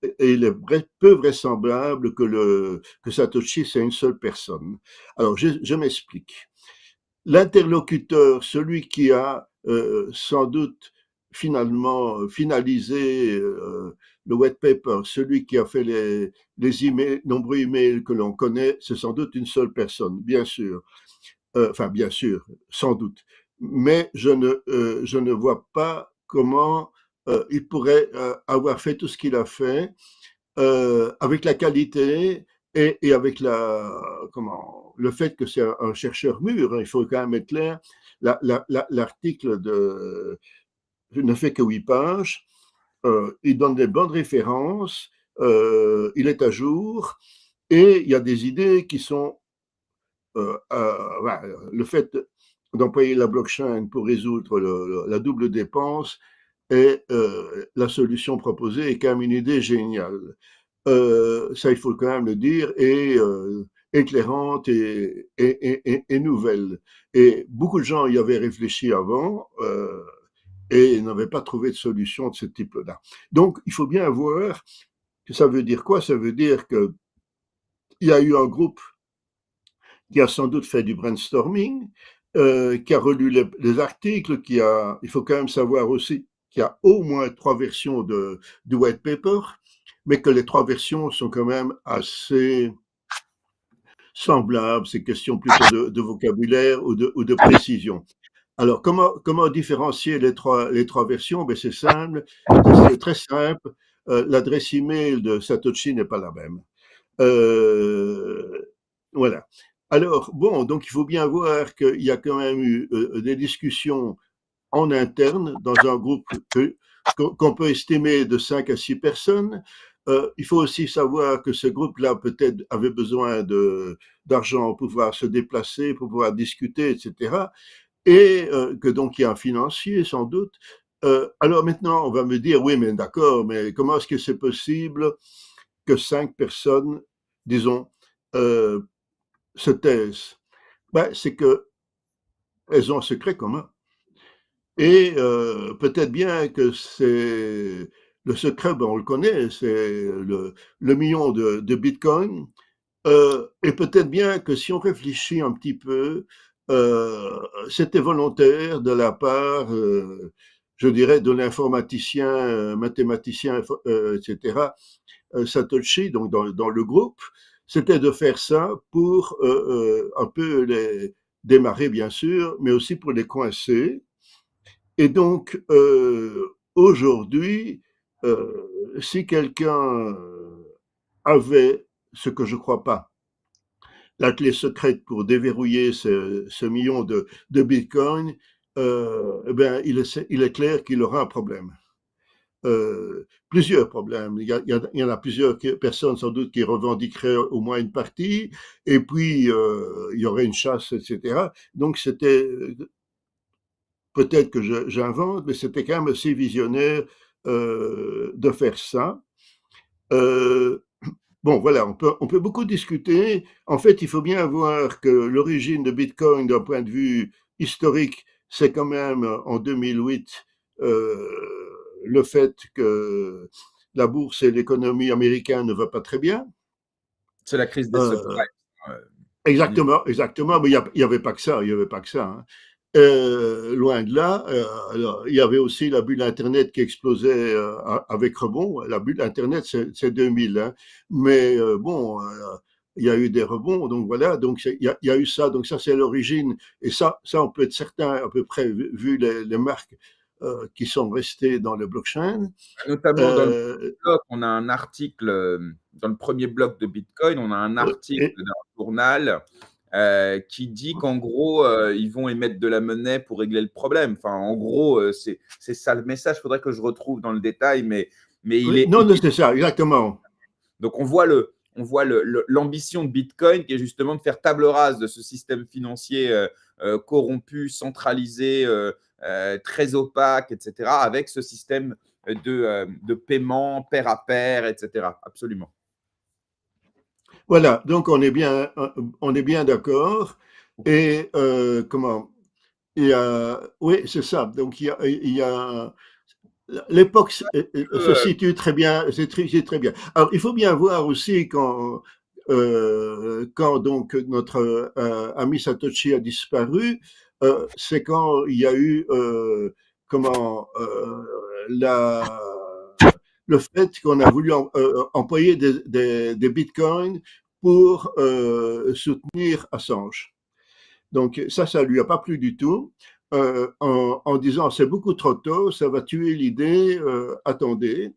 Et il est peu vraisemblable que Satoshi, c'est une seule personne. Alors, je m'explique. L'interlocuteur, celui qui a sans doute finalement finalisé le white paper, celui qui a fait les emails, nombreux emails que l'on connaît, c'est sans doute une seule personne, bien sûr. Enfin, bien sûr, sans doute. Mais je ne vois pas comment il pourrait avoir fait tout ce qu'il a fait avec la qualité et avec le fait que c'est un chercheur mûr. Hein, il faut quand même être clair. L'article ne fait que 8 pages. Il donne des bonnes références. Il est à jour. Et il y a des idées qui sont le fait d'employer la blockchain pour résoudre la double dépense et la solution proposée est quand même une idée géniale. Ça, il faut quand même le dire, et éclairante et nouvelle. Et beaucoup de gens y avaient réfléchi avant et n'avaient pas trouvé de solution de ce type-là. Donc, il faut bien voir que ça veut dire quoi. Ça veut dire qu'il y a eu un groupe qui a sans doute fait du brainstorming, qui a relu les articles, il faut quand même savoir aussi qu'il y a au moins 3 versions du white paper, mais que les 3 versions sont quand même assez semblables, c'est question plutôt de vocabulaire ou de précision. Alors, comment différencier les trois versions? Ben, c'est simple, c'est très simple. L'adresse email de Satoshi n'est pas la même. Euh, voilà. Alors, bon, donc il faut bien voir qu'il y a quand même eu des discussions en interne dans un groupe qu'on peut estimer de 5 à 6 personnes. Il faut aussi savoir que ce groupe-là peut-être avait besoin d'argent pour pouvoir se déplacer, pour pouvoir discuter, etc. Et que donc il y a un financier sans doute. Alors maintenant, on va me dire, oui, mais d'accord, mais comment est-ce que c'est possible que 5 personnes, disons, euh, se taisent? Ben, c'est qu'elles ont un secret commun. Et peut-être bien que c'est le secret, ben, on le connaît, c'est le million de Bitcoin. Et peut-être bien que si on réfléchit un petit peu, euh, c'était volontaire de la part, je dirais, de l'informaticien, mathématicien, etc., Satoshi, donc dans le groupe. c'était de faire ça pour un peu les démarrer, bien sûr, mais aussi pour les coincer. Et donc, aujourd'hui, si quelqu'un avait, ce que je crois pas, la clé secrète pour déverrouiller ce million de bitcoins, eh ben, il est clair qu'il aura un problème. Plusieurs problèmes. Il y en a plusieurs personnes sans doute qui revendiqueraient au moins une partie, et puis il y aurait une chasse, etc. Donc c'était peut-être que j'invente, mais c'était quand même assez visionnaire de faire ça. Euh, Bon, voilà, on peut beaucoup discuter. En fait, il faut bien voir que l'origine de Bitcoin, d'un point de vue historique, c'est quand même en 2008 euh, le fait que la bourse et l'économie américaine ne va pas très bien. C'est la crise des Euh, subprimes. Ni- Exactement, exactement, mais il y avait pas que ça, il y avait pas que ça, hein. Loin de là, alors, il y avait aussi la bulle Internet qui explosait avec rebond. La bulle Internet, c'est 2000, hein. Mais bon, il y a eu des rebonds, donc voilà, donc il y a eu ça, donc ça c'est l'origine, et ça on peut être certain à peu près, vu les marques qui sont restées dans le blockchain. Notamment dans le Euh, blog, on a un article, dans le premier bloc de Bitcoin, on a un article et, d'un journal qui dit qu'en gros, ils vont émettre de la monnaie pour régler le problème. Enfin, en gros, c'est ça le message. Il faudrait que je retrouve dans le détail, mais il oui, est. non, non, c'est ça, exactement. Donc, on voit l'ambition de Bitcoin qui est justement de faire table rase de ce système financier corrompu, centralisé, très opaque, etc., avec ce système de paiement pair à pair, etc. Absolument. Voilà, donc on est bien d'accord. Et comment? Oui, c'est ça. Donc il y a l'époque se Euh, situe très bien, c'est très bien. Alors il faut bien voir aussi quand donc notre ami Satoshi a disparu, c'est quand il y a eu comment la le fait qu'on a voulu employer des bitcoins pour soutenir Assange. Donc ça lui a pas plu du tout, en disant c'est beaucoup trop tôt, ça va tuer l'idée, attendez.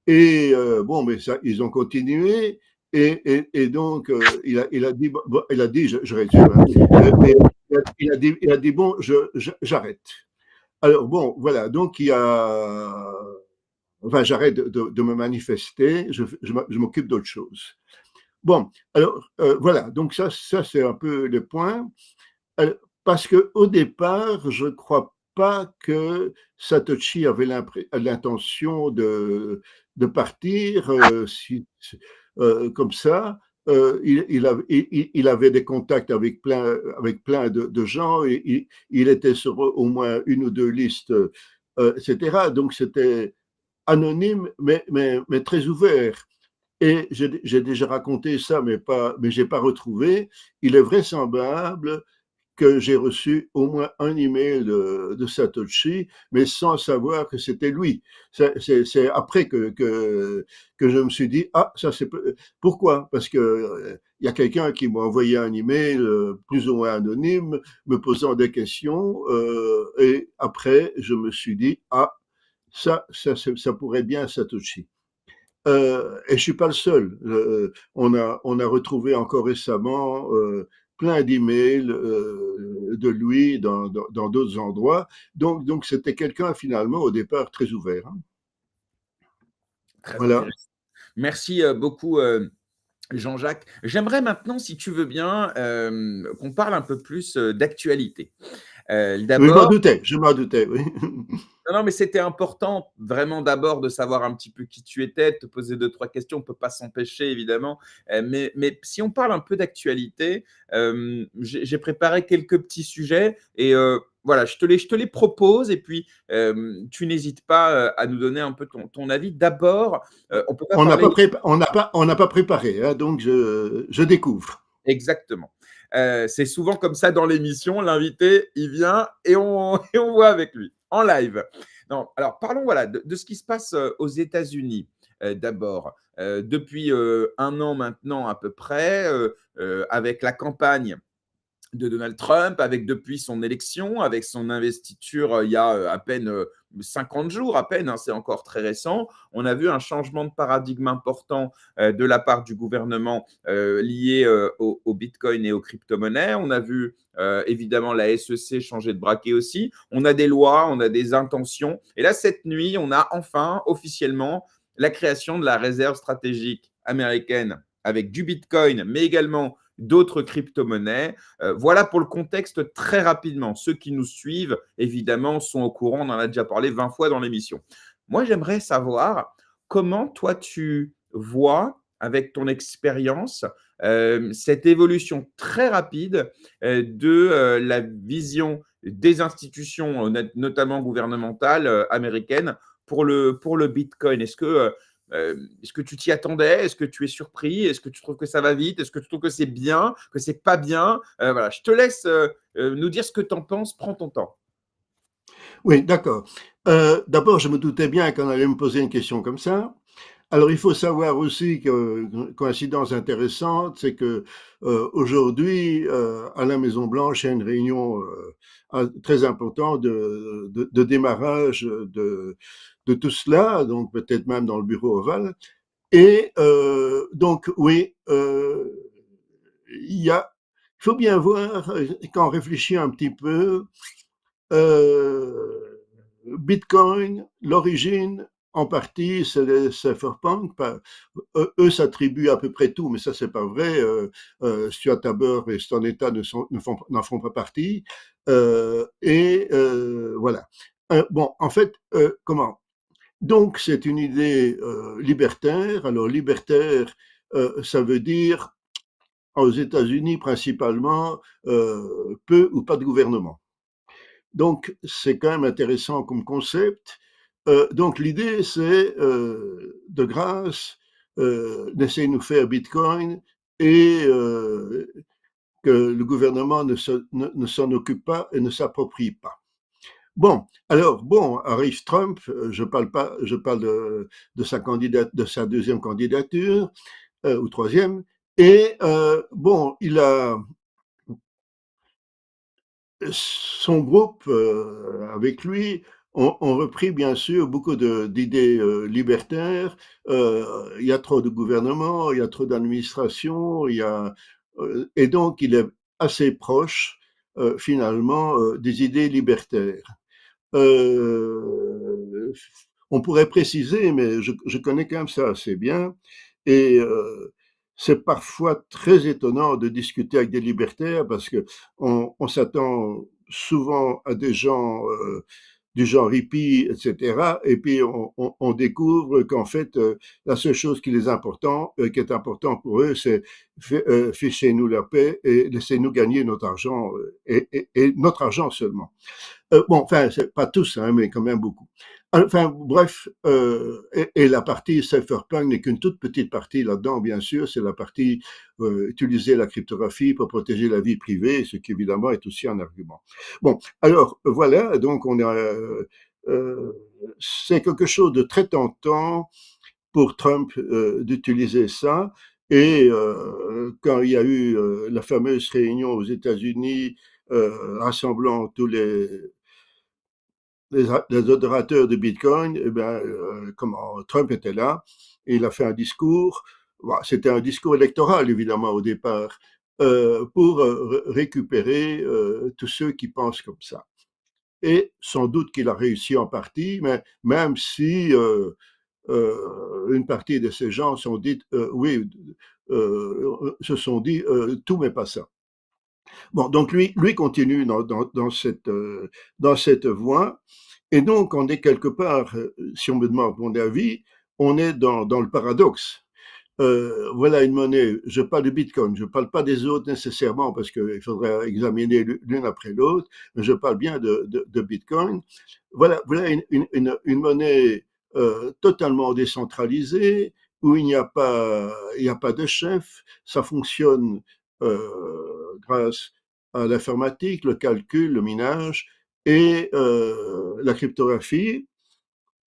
Et bon, mais ça, ils ont continué. Et donc il a dit, bon, il a dit, je résume, hein, et il a dit bon, j'arrête. Alors bon, voilà, donc il y a, enfin j'arrête de me manifester, je m'occupe d'autre chose. Bon, alors voilà, donc ça c'est un peu le point. Parce que au départ, je ne crois pas que Satoshi avait l'intention de partir comme ça. Il avait des contacts avec plein de gens, et il était sur au moins une ou deux listes, etc. Donc c'était anonyme, mais très ouvert. Et j'ai déjà raconté ça, mais j'ai pas retrouvé. Il est vraisemblable que j'ai reçu au moins un email de Satoshi, mais sans savoir que c'était lui. C'est après que je me suis dit, ah, ça c'est pourquoi? Parce que il y a quelqu'un qui m'a envoyé un email plus ou moins anonyme, me posant des questions, et après je me suis dit, ah, ça pourrait bien Satoshi. Et je suis pas le seul. On a retrouvé encore récemment plein d'emails de lui dans d'autres endroits. Donc c'était quelqu'un finalement au départ très ouvert, hein. Très Voilà. intéressant. Merci beaucoup, Jean-Jacques. J'aimerais maintenant, si tu veux bien, qu'on parle un peu plus d'actualité. Oui, D'abord, je m'en doutais, oui. non, non, mais c'était important vraiment d'abord de savoir un petit peu qui tu étais, de te poser deux, trois questions. On ne peut pas s'empêcher, évidemment. Mais si on parle un peu d'actualité, j'ai préparé quelques petits sujets et voilà, je te les propose et puis tu n'hésites pas à nous donner un peu ton avis. D'abord, on ne peut pas parler On n'a pas préparé, hein, donc je découvre. exactement. C'est souvent comme ça dans l'émission. L'invité, il vient et et on voit avec lui en live. Non, alors parlons voilà, de ce qui se passe aux États-Unis. d'abord. Depuis 1 an maintenant à peu près, avec la campagne de Donald Trump, avec depuis son élection, avec son investiture il y a à peine 50 jours, à peine, hein, c'est encore très récent. On a vu un changement de paradigme important de la part du gouvernement lié au Bitcoin et aux crypto-monnaies. On a vu évidemment la SEC changer de braquet aussi. On a des lois, on a des intentions. Et là, cette nuit, on a enfin officiellement la création de la réserve stratégique américaine avec du Bitcoin, mais également d'autres crypto-monnaies. Voilà pour le contexte très rapidement. Ceux qui nous suivent, évidemment, sont au courant. On en a déjà parlé 20 fois dans l'émission. Moi, j'aimerais savoir comment toi, tu vois, avec ton expérience, cette évolution très rapide de la vision des institutions, notamment gouvernementales américaines, pour le Bitcoin. Est-ce que tu t'y attendais? Est-ce que tu es surpris? Est-ce que tu trouves que ça va vite? Est-ce que tu trouves que c'est bien? Que c'est pas bien? Voilà, je te laisse nous dire ce que tu en penses. Prends ton temps. Oui, d'accord. D'abord, je me doutais bien qu'on allait me poser une question comme ça. Alors, il faut savoir aussi que, coïncidence intéressante, c'est que aujourd'hui, à la Maison Blanche, il y a une réunion très importante de démarrage de tout cela, donc peut-être même dans le bureau ovale. Et donc, oui, il faut bien voir, quand on réfléchit un petit peu, euh, Bitcoin, l'origine, en partie, c'est les cypherpunks. Eux s'attribuent à peu près tout, mais ça, c'est pas vrai. Stuart Tabor et Stan Eta n'en font pas partie. Voilà. Bon, en fait, comment? Donc, c'est une idée libertaire. Alors, libertaire, ça veut dire, aux États-Unis principalement, peu ou pas de gouvernement. Donc, c'est quand même intéressant comme concept. Donc, l'idée, c'est de grâce, d'essayer de nous faire Bitcoin et que le gouvernement ne s'en occupe pas et ne s'approprie pas. Bon, alors, bon, arrive Trump, je parle de sa deuxième candidature, ou troisième, et bon, son groupe, avec lui, ont repris bien sûr beaucoup d'idées libertaires. Il y a trop de gouvernement, il y a trop d'administration, et donc il est assez proche finalement des idées libertaires. Euh, on pourrait préciser, mais je connais quand même ça assez bien, et c'est parfois très étonnant de discuter avec des libertaires parce que on s'attend souvent à des gens du genre hippie, etc. Et puis on découvre qu'en fait, la seule chose qui est important pour eux, c'est fichez-nous la paix et laissez-nous gagner notre argent et notre argent seulement. Bon, enfin, c'est pas tous, hein, mais quand même beaucoup. Enfin, bref, et la partie cypherpunk n'est qu'une toute petite partie là-dedans, bien sûr. C'est la partie utiliser la cryptographie pour protéger la vie privée, ce qui évidemment est aussi un argument. Bon, alors voilà, donc euh, c'est quelque chose de très tentant pour Trump d'utiliser ça. Et quand il y a eu la fameuse réunion aux États-Unis rassemblant tous les adorateurs de Bitcoin, eh ben, comment Trump était là, et il a fait un discours. Bon, c'était un discours électoral, évidemment, au départ, pour récupérer tous ceux qui pensent comme ça. Et sans doute qu'il a réussi en partie, mais même si une partie de ces gens sont dit, oui, se sont dit, tout mais pas ça. Bon, donc lui continue dans cette voie. Et donc, on est quelque part, si on me demande mon avis, on est dans le paradoxe. Voilà une monnaie, je parle de Bitcoin, je ne parle pas des autres nécessairement parce qu'il faudrait examiner l'une après l'autre, mais je parle bien de Bitcoin. Voilà une monnaie totalement décentralisée où il n'y a pas de chef, ça fonctionne grâce à l'informatique, le calcul, le minage et la cryptographie.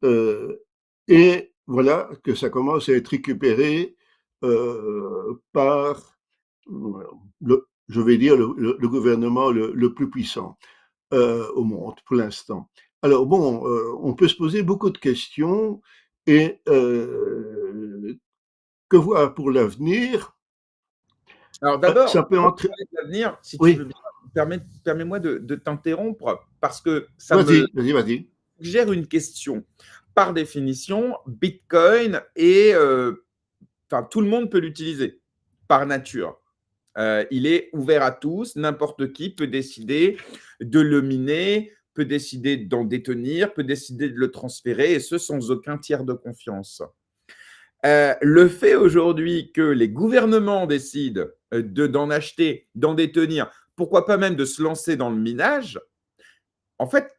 Euh, et voilà que ça commence à être récupéré par je vais dire, le gouvernement le plus puissant au monde pour l'instant. Alors bon, on peut se poser beaucoup de questions et que voir pour l'avenir? Alors d'abord, Ça peut avant de entrer. parler de l'avenir, si tu veux Oui, bien, permets-moi de t'interrompre parce que ça me vas-y, vas-y, vas-y. suggère une question. Par définition, Bitcoin est, enfin, tout le monde peut l'utiliser par nature. Il est ouvert à tous, n'importe qui peut décider de le miner, peut décider d'en détenir, peut décider de le transférer, et ce sans aucun tiers de confiance. Le fait aujourd'hui que les gouvernements décident d'en acheter, d'en détenir, pourquoi pas même de se lancer dans le minage, en fait,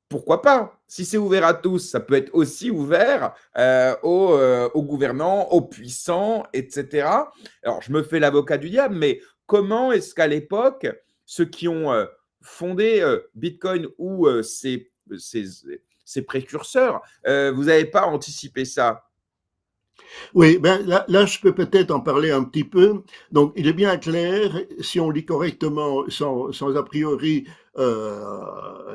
pourquoi pas? Si c'est ouvert à tous, ça peut être aussi ouvert aux gouvernants, aux puissants, etc. Alors, je me fais l'avocat du diable, mais comment est-ce qu'à l'époque, ceux qui ont fondé Bitcoin ou ses précurseurs, vous n'avez pas anticipé ça? Oui, ben là, je peux peut-être en parler un petit peu. Donc, il est bien clair, si on lit correctement, sans a priori,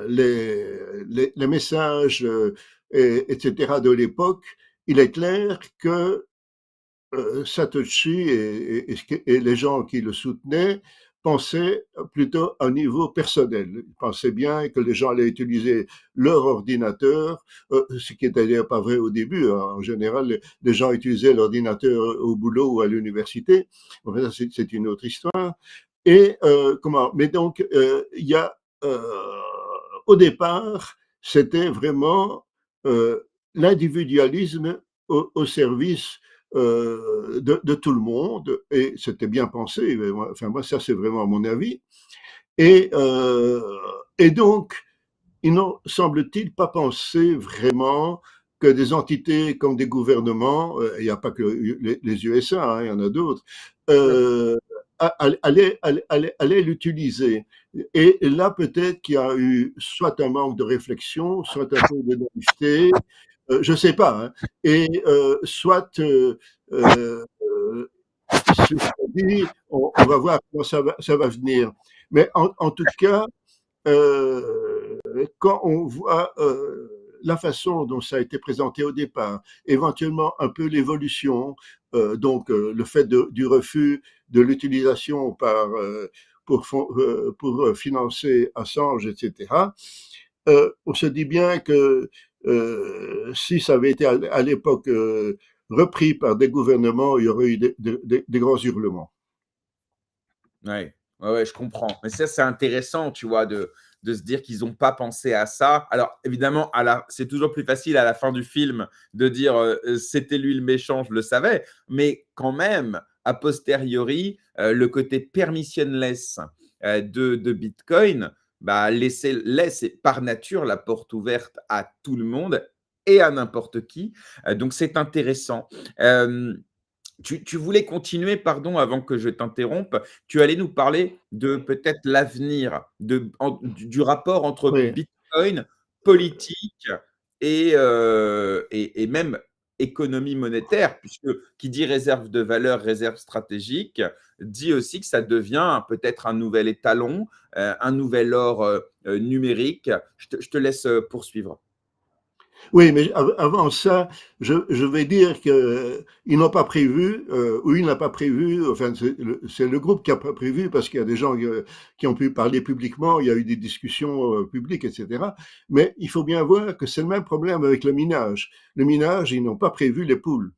les messages, etc. de l'époque, il est clair que Satoshi et les gens qui le soutenaient pensaient plutôt à un niveau personnel. Ils pensaient bien que les gens allaient utiliser leur ordinateur, ce qui était d'ailleurs pas vrai au début. Hein. En général, les gens utilisaient l'ordinateur au boulot ou à l'université. Enfin, ça, c'est une autre histoire. Et comment? Mais donc, il y a au départ, c'était vraiment l'individualisme au service de tout le monde, et c'était bien pensé. Enfin, moi, ça, c'est vraiment mon avis. Et, euh, et donc, ils n'ont, semble-t-il, pas pensé vraiment que des entités comme des gouvernements, il n'y a pas que les USA, hein, il y en a d'autres, euh, allaient l'utiliser. Et là, peut-être qu'il y a eu soit un manque de réflexion, soit un peu de naïveté, je ne sais pas, hein, et soit, dit, on va voir comment ça va venir. Mais en tout cas, quand on voit la façon dont ça a été présenté au départ, éventuellement un peu l'évolution, donc le fait du refus de l'utilisation pour financer Assange, etc., on se dit bien que si ça avait été à l'époque repris par des gouvernements, il y aurait eu des grands hurlements. Ouais, ouais, ouais, je comprends. Mais ça, c'est intéressant, tu vois, de se dire qu'ils n'ont pas pensé à ça. Alors, évidemment, c'est toujours plus facile à la fin du film de dire c'était lui le méchant, je le savais. Mais quand même, a posteriori, le côté permissionless de Bitcoin bah, laisse par nature la porte ouverte à tout le monde et à n'importe qui. Donc, c'est intéressant. Euh, tu voulais continuer, pardon, avant que je t'interrompe. Tu allais nous parler de peut-être l'avenir, du rapport entre Oui. Bitcoin, politique et même économie monétaire, puisque qui dit réserve de valeur, réserve stratégique, dit aussi que ça devient peut-être un nouvel étalon, un nouvel or numérique. Je te laisse poursuivre. Oui, mais avant ça, je vais dire qu'ils n'ont pas prévu, ou il n'a pas prévu, enfin, c'est le groupe qui n'a pas prévu, parce qu'il y a des gens qui ont pu parler publiquement, il y a eu des discussions publiques, etc. Mais il faut bien voir que c'est le même problème avec le minage. Le minage, ils n'ont pas prévu les poules.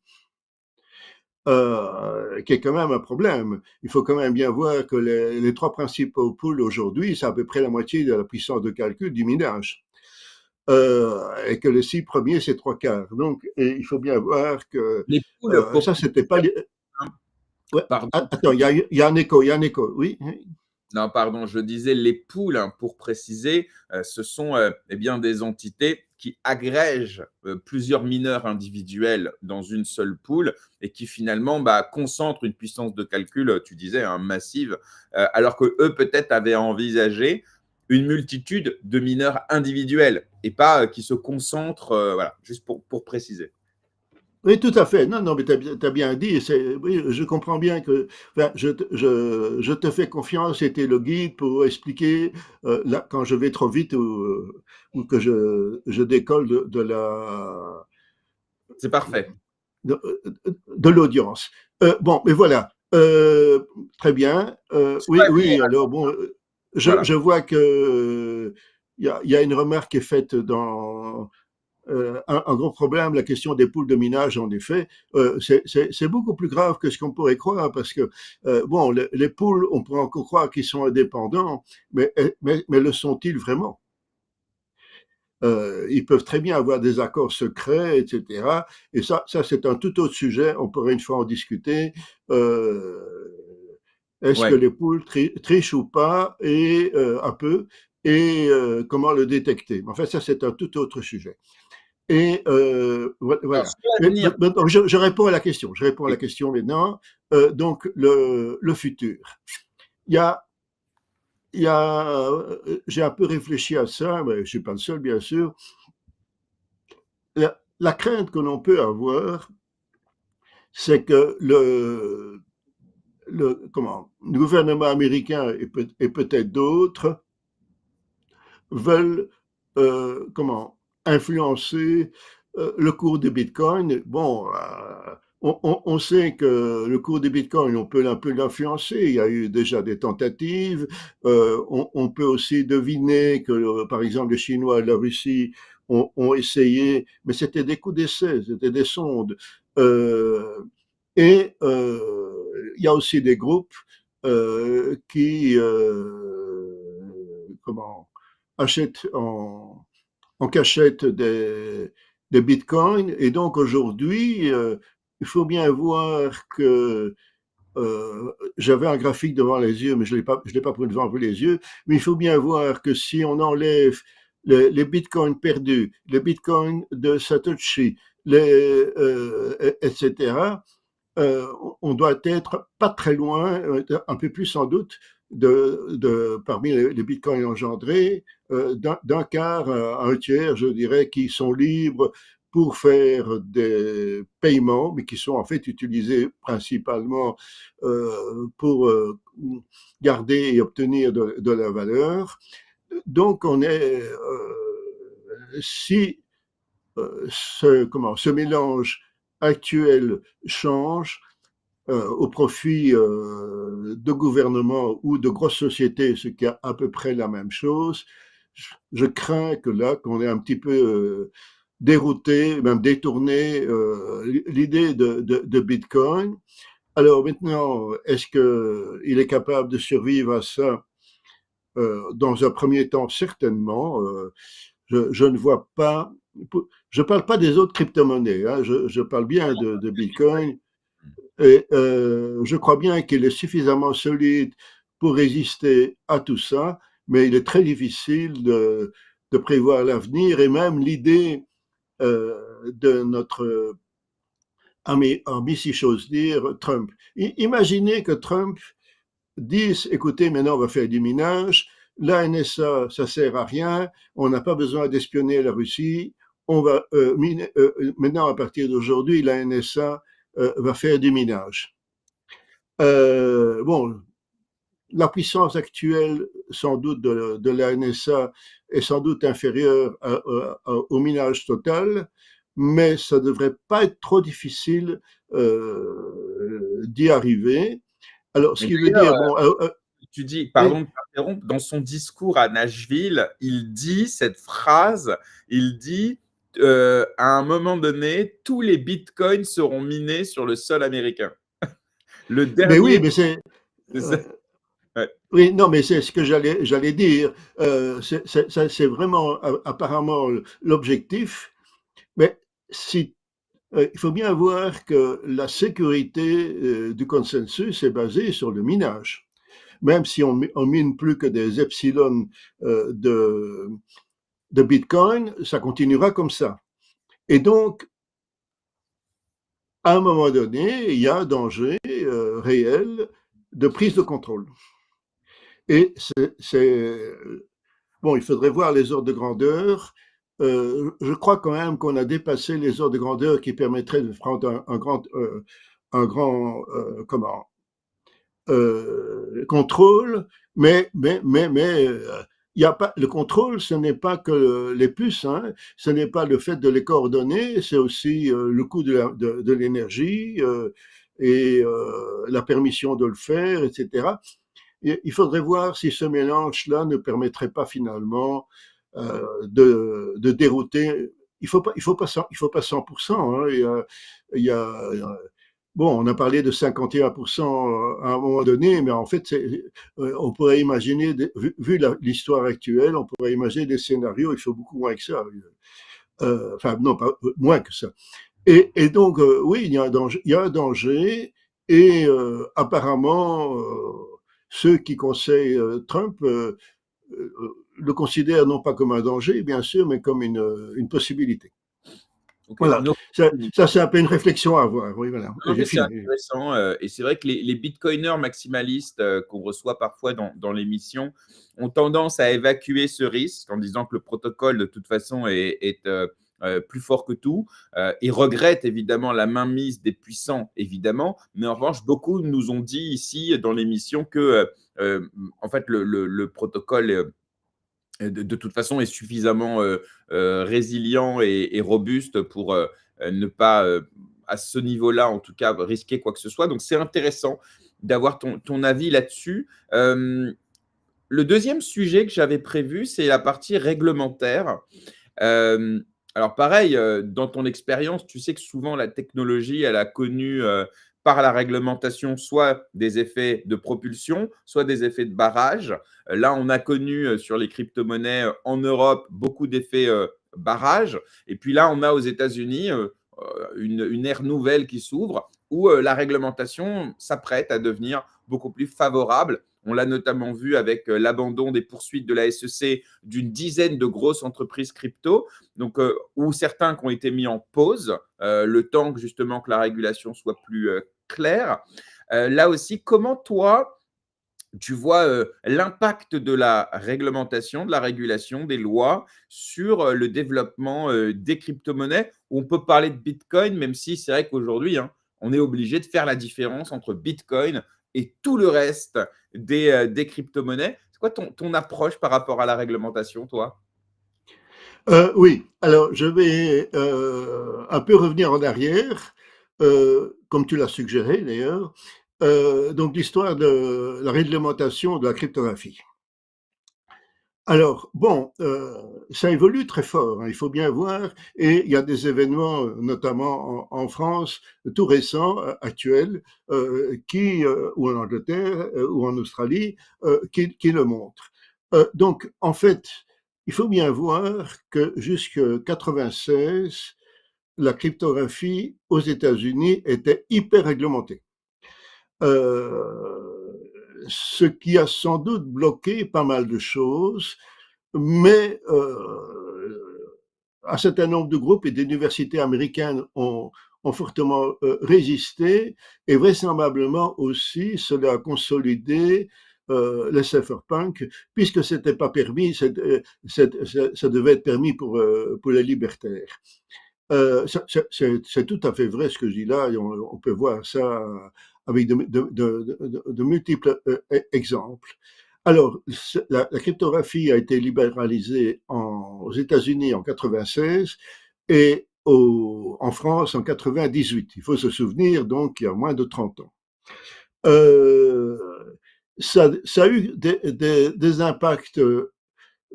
Qui est quand même un problème. Il faut quand même bien voir que les trois principaux poules aujourd'hui, c'est à peu près la moitié de la puissance de calcul du minage. Et que les 6 premiers, c'est 3/4. Donc, et il faut bien voir que Les poules, pour ça, c'était pas. Ouais. pardon, Attends, il y a un écho, il y a un écho. Oui. Oui. non, pardon, je disais les poules, hein, pour préciser, ce sont eh bien, des entités qui agrègent plusieurs mineurs individuels dans une seule poule et qui finalement bah, concentrent une puissance de calcul, tu disais, hein, massive, alors que eux peut-être avaient envisagé une multitude de mineurs individuels et pas qui se concentrent, voilà, juste pour préciser. Oui, tout à fait. Non, non, mais t'as bien dit. Oui, je comprends bien que, enfin, je te fais confiance. C'était le guide pour expliquer là, quand je vais trop vite ou que je décolle C'est parfait. de, de l'audience. Bon, mais voilà. Très bien. Sois Oui, oui. admirable. Alors bon, Voilà. je vois que il y a une remarque qui est faite dans un gros problème, la question des poules de minage, en effet, c'est beaucoup plus grave que ce qu'on pourrait croire, parce que, bon, les poules, on pourrait encore croire qu'ils sont indépendants, mais le sont-ils vraiment? Ils peuvent très bien avoir des accords secrets, etc. Et ça c'est un tout autre sujet, on pourrait une fois en discuter. Euh, Est-ce que Ouais. les poules trichent ou pas, et un peu, et comment le détecter? Enfin, ça c'est un tout autre sujet. Et Alors, voilà. sur l'avenir, Donc, je réponds à la question. Je réponds à la oui. question maintenant. Donc, le futur. Il y a, j'ai un peu réfléchi à ça, mais je ne suis pas le seul, bien sûr. La crainte que l'on peut avoir, c'est que le gouvernement américain et peut-être d'autres veulent influencer le cours des bitcoins. Bon, on sait que le cours des bitcoins, on peut un peu l'influencer. Il y a eu déjà des tentatives. On peut aussi deviner que, par exemple, les Chinois et la Russie ont essayé, mais c'était des coups d'essai, c'était des sondes. Euh, il y a aussi des groupes qui comment achètent en cachette des bitcoins. Et donc aujourd'hui, il faut bien voir que j'avais un graphique devant les yeux, mais je l'ai pas pris devant les yeux. Mais il faut bien voir que si on enlève les bitcoins perdus, les bitcoins de Satoshi, etc., on doit être pas très loin, un peu plus sans doute, parmi les bitcoins engendrés, d'un quart à un tiers, je dirais, qui sont libres pour faire des paiements, mais qui sont en fait utilisés principalement pour garder et obtenir de la valeur. Donc, si ce mélange actuel change, au profit de gouvernements ou de grosses sociétés, ce qui est à peu près la même chose, je crains que là, qu'on ait un petit peu dérouté, même détourné l'idée de Bitcoin. Alors maintenant, est-ce qu'il est capable de survivre à ça? Dans un premier temps, certainement. Je ne vois pas. Je ne parle pas des autres crypto-monnaies, hein, je parle bien de Bitcoin. Et je crois bien qu'il est suffisamment solide pour résister à tout ça, mais il est très difficile de prévoir l'avenir, et même l'idée de notre ami, si j'ose dire, Trump. Imaginez que Trump dise, écoutez, maintenant on va faire du minage, la NSA, ça sert à rien, on n'a pas besoin d'espionner la Russie, on va maintenant, à partir d'aujourd'hui, la NSA va faire du minage. Bon, la puissance actuelle, sans doute, de la NSA est sans doute inférieure au minage total, mais ça ne devrait pas être trop difficile d'y arriver. Alors, ce Mais qui veut d'ailleurs, dire, bon, tu dis, oui, pardon de t'interrompre, dans son discours à Nashville, il dit cette phrase, il dit, à un moment donné, tous les bitcoins seront minés sur le sol américain. Le mais oui, dernier, mais c'est, c'est ça. euh, Ouais. oui, non, mais c'est ce que j'allais dire. C'est vraiment apparemment l'objectif. Mais si il faut bien voir que la sécurité du consensus est basée sur le minage. Même si on mine plus que des epsilon euh, de, de Bitcoin, ça continuera comme ça. Et donc, à un moment donné, il y a un danger réel de prise de contrôle. Et bon, il faudrait voir les ordres de grandeur. je crois quand même qu'on a dépassé les ordres de grandeur qui permettraient de prendre un grand comment, contrôle, mais il y a pas le contrôle, ce n'est pas que les puces, hein, ce n'est pas le fait de les coordonner, c'est aussi le coût de l'énergie et la permission de le faire, etc. Il faudrait voir si ce mélange-là ne permettrait pas finalement de dérouter. Il faut pas 100%. Hein, il y a, bon, on a parlé de 51% à un moment donné, mais en fait, on pourrait imaginer, vu l'histoire actuelle, on pourrait imaginer des scénarios, il faut beaucoup moins que ça. Enfin, non, pas moins que ça. Et donc, oui, il y a un danger et apparemment, ceux qui conseillent Trump le considèrent non pas comme un danger, bien sûr, mais comme une possibilité. Ok, Voilà, ça c'est un peu une réflexion à avoir. Oui, voilà, non, j'ai mais c'est fini. intéressant. Et c'est vrai que les bitcoiners maximalistes qu'on reçoit parfois dans l'émission ont tendance à évacuer ce risque en disant que le protocole, de toute façon, est plus fort que tout. Ils regrettent évidemment la mainmise des puissants, évidemment. Mais en revanche, beaucoup nous ont dit ici dans l'émission que, en fait, le protocole de toute façon est suffisamment résilient et robuste pour ne pas, à ce niveau-là, en tout cas, risquer quoi que ce soit. Donc, c'est intéressant d'avoir ton avis là-dessus. Le deuxième sujet que j'avais prévu, c'est la partie réglementaire. Alors pareil, dans ton expérience, tu sais que souvent la technologie, elle a connu par la réglementation soit des effets de propulsion, soit des effets de barrage. Là, on a connu sur les crypto-monnaies en Europe beaucoup d'effets barrage. Et puis là, on a aux États-Unis une ère nouvelle qui s'ouvre où la réglementation s'apprête à devenir beaucoup plus favorable. On l'a notamment vu avec l'abandon des poursuites de la SEC d'une dizaine de grosses entreprises crypto, donc, ou certains qui ont été mis en pause, le temps que justement que la régulation soit plus claire. Là aussi, comment toi, tu vois l'impact de la réglementation, de la régulation, des lois sur le développement des crypto-monnaies? On peut parler de Bitcoin, même si c'est vrai qu'aujourd'hui, hein, on est obligé de faire la différence entre Bitcoin et tout le reste des crypto-monnaies. C'est quoi ton approche par rapport à la réglementation, toi? Oui, alors je vais un peu revenir en arrière, comme tu l'as suggéré d'ailleurs. Donc l'histoire de la réglementation de la cryptographie. Alors, bon, ça évolue très fort, hein, il faut bien voir, et il y a des événements, notamment en France, tout récents, actuels, ou en Angleterre, ou en Australie, qui le montrent. Donc, en fait, il faut bien voir que jusque 96, la cryptographie aux États-Unis était hyper réglementée. Ce qui a sans doute bloqué pas mal de choses, mais un certain nombre de groupes et d'universités américaines ont fortement résisté et vraisemblablement aussi cela a consolidé les cypherpunks puisque c'était pas permis, ça devait être permis pour les libertaires. C'est tout à fait vrai ce que je dis là, et on peut voir ça avec de multiples exemples. Alors, la cryptographie a été libéralisée aux États-Unis en 96 et en France en 98. Il faut se souvenir, donc, il y a moins de 30 ans. Euh, ça a eu des impacts.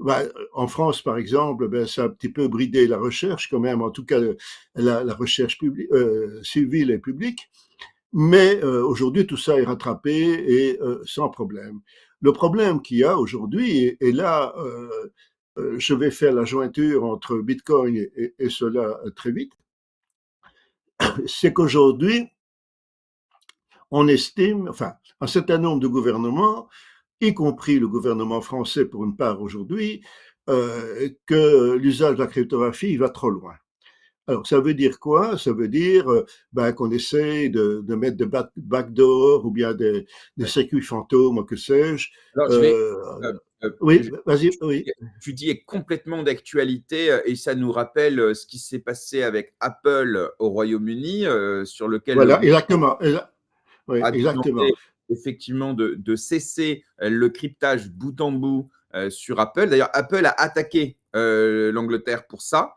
Bah, en France, par exemple, ben, ça a un petit peu bridé la recherche, quand même, en tout cas la recherche civile et publique. Mais aujourd'hui, tout ça est rattrapé et sans problème. Le problème qu'il y a aujourd'hui, et là, je vais faire la jointure entre Bitcoin et cela très vite, c'est qu'aujourd'hui, on estime, enfin, un certain nombre de gouvernements, y compris le gouvernement français pour une part aujourd'hui, que l'usage de la cryptographie va trop loin. Alors, ça veut dire quoi? Ça veut dire qu'on essaie de mettre des backdoors ou bien des Ouais. circuits fantômes, que sais-je. Alors, Euh, Oui, Je vas-y, tu oui. tu dis est complètement d'actualité, et ça nous rappelle, ce qui s'est passé avec Apple au Royaume-Uni, sur lequel le Voilà, gouvernement exactement. Oui, a exactement. demandé effectivement de cesser, le cryptage bout en bout, sur Apple. D'ailleurs, Apple a attaqué, l'Angleterre pour ça,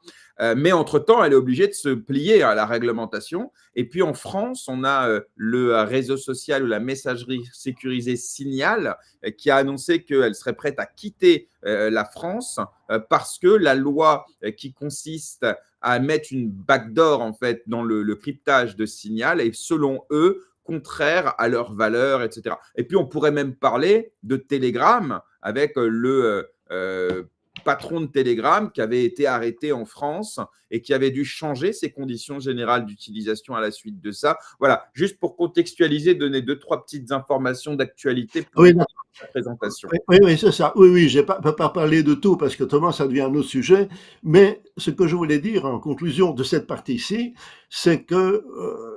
mais entre-temps, elle est obligée de se plier à la réglementation. Et puis en France, on a, le réseau social ou la messagerie sécurisée Signal, qui a annoncé qu'elle serait prête à quitter, la France, parce que la loi, qui consiste à mettre une backdoor en fait dans le cryptage de Signal est selon eux contraire à leurs valeurs, etc. Et puis on pourrait même parler de Telegram avec le patron de Telegram qui avait été arrêté en France et qui avait dû changer ses conditions générales d'utilisation à la suite de ça. Voilà, juste pour contextualiser, donner deux, trois petites informations d'actualité pour Oui, éclairer la présentation. oui, oui, oui, c'est ça. Oui, oui, je ne peux pas parler de tout parce que autrement ça devient un autre sujet. Mais ce que je voulais dire en conclusion de cette partie-ci, c'est que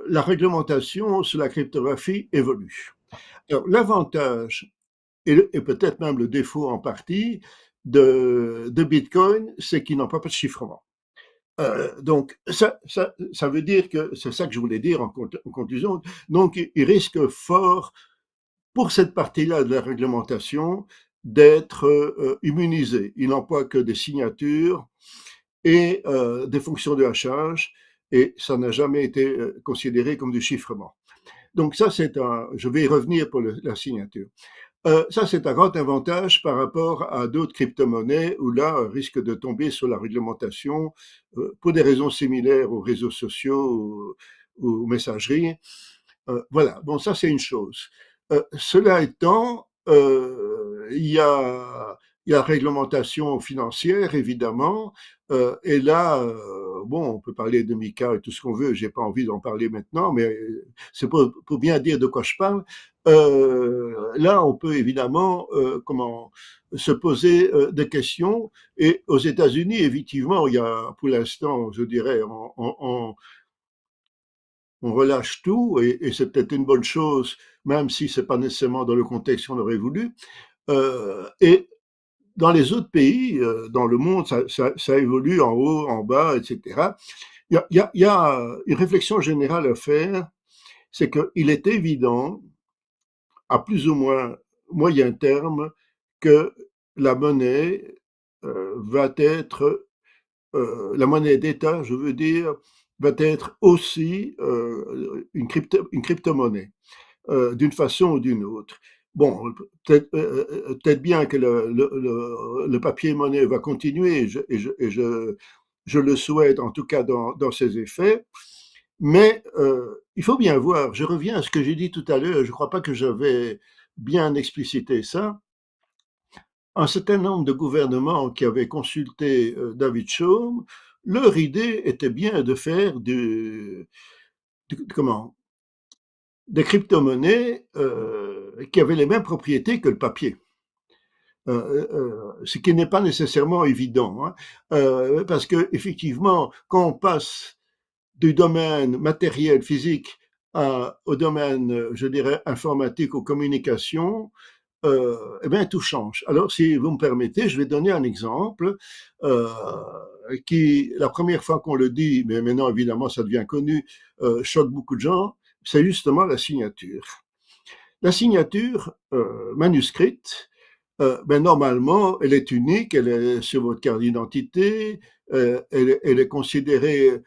la réglementation sur la cryptographie évolue. Alors, l'avantage et peut-être même le défaut en partie de Bitcoin, c'est qu'ils n'ont pas de chiffrement. Donc, ça veut dire que c'est ça que je voulais dire en conclusion. Donc, il risque fort pour cette partie-là de la réglementation, d'être immunisé. Il n'emploie que des signatures et des fonctions de hachage, et ça n'a jamais été considéré comme du chiffrement. Donc ça, je vais y revenir pour la signature. Ça, c'est un grand avantage par rapport à d'autres crypto-monnaies où là, on risque de tomber sur la réglementation pour des raisons similaires aux réseaux sociaux ou aux messageries. Voilà, bon, ça c'est une chose. Cela étant, il y a réglementation financière, évidemment, et là, bon, on peut parler de Mika et tout ce qu'on veut, j'ai pas envie d'en parler maintenant, mais c'est pour bien dire de quoi je parle. Là, on peut évidemment comment se poser des questions, et aux États-Unis, effectivement, il y a pour l'instant, je dirais, on relâche tout, et c'est peut-être une bonne chose, même si c'est pas nécessairement dans le contexte qu'on aurait voulu. Et dans les autres pays, dans le monde, ça évolue en haut, en bas, etc. Il y a une réflexion générale à faire, c'est qu'il est évident, à plus ou moins moyen terme, que la monnaie va être, la monnaie d'État, je veux dire, va être aussi une crypto-monnaie, d'une façon ou d'une autre. Bon, peut-être bien que le papier-monnaie va continuer, je le souhaite en tout cas dans ses effets, mais il faut bien voir, je reviens à ce que j'ai dit tout à l'heure, je ne crois pas que j'avais bien explicité ça. Un certain nombre de gouvernements qui avaient consulté David Chaum, leur idée était bien de faire comment, des crypto-monnaies qui avaient les mêmes propriétés que le papier. Ce qui n'est pas nécessairement évident, hein, parce que effectivement, quand on passe du domaine matériel, physique, au domaine, je dirais, informatique ou communication, eh bien, tout change. Alors, si vous me permettez, je vais donner un exemple euh, qui, la première fois qu'on le dit, mais maintenant, évidemment, ça devient connu, choque beaucoup de gens, c'est justement la signature. La signature manuscrite, ben normalement, elle est unique, elle est sur votre carte d'identité, elle est considérée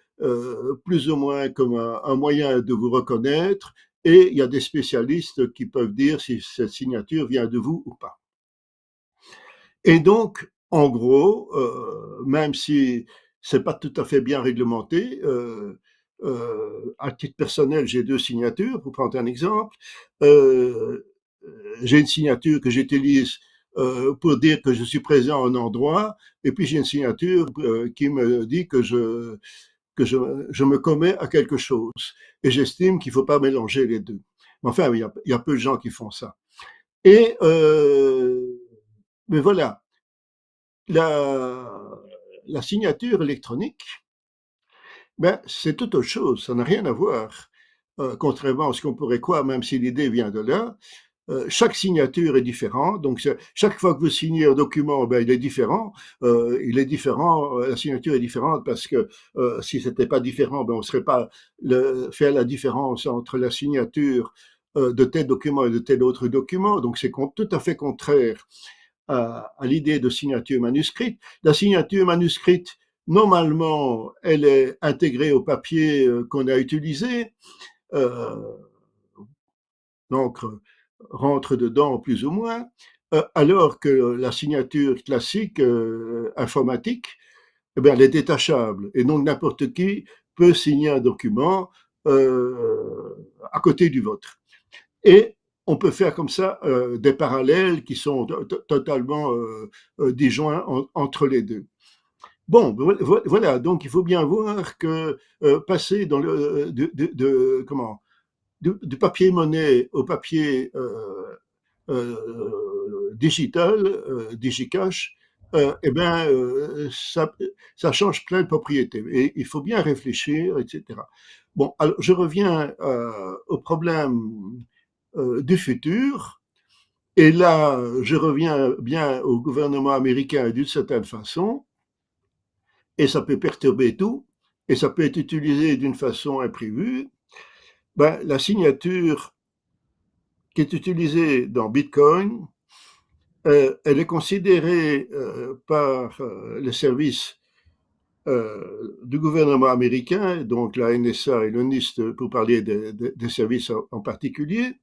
plus ou moins comme un moyen de vous reconnaître, et il y a des spécialistes qui peuvent dire si cette signature vient de vous ou pas. Et donc, en gros, même si c'est pas tout à fait bien réglementé, à titre personnel, j'ai deux signatures, pour prendre un exemple. Euh, j'ai une signature que j'utilise pour dire que je suis présent à un endroit, et puis j'ai une signature qui me dit que je me commets à quelque chose. Et j'estime qu'il ne faut pas mélanger les deux. Mais enfin, il y a peu de gens qui font ça. Et mais voilà, la, la signature électronique, ben, c'est tout autre chose, ça n'a rien à voir. Contrairement à ce qu'on pourrait croire, même si l'idée vient de là, chaque signature est différente. Donc, chaque fois que vous signez un document, ben, il est différent. La signature est différente parce que si c'était pas différent, ben, on serait pas faire la différence entre la signature de tel document et de tel autre document. Donc, c'est tout à fait contraire à l'idée de signature manuscrite. La signature manuscrite, normalement, elle est intégrée au papier qu'on a utilisé. L'encre rentre dedans plus ou moins, alors que la signature classique informatique, eh bien, elle est détachable. Et donc n'importe qui peut signer un document à côté du vôtre. Et on peut faire comme ça des parallèles qui sont totalement disjoints entre les deux. Bon, voilà, donc il faut bien voir que passer dans du papier monnaie au papier digital, digicash, eh ben, ça change plein de propriétés. Et il faut bien réfléchir, etc. Bon, alors je reviens au problème du futur. Et là, je reviens bien au gouvernement américain d'une certaine façon, et ça peut perturber tout, et ça peut être utilisé d'une façon imprévue. Ben, la signature qui est utilisée dans Bitcoin, elle est considérée par les services du gouvernement américain, donc la NSA et le NIST pour parler des services en particulier,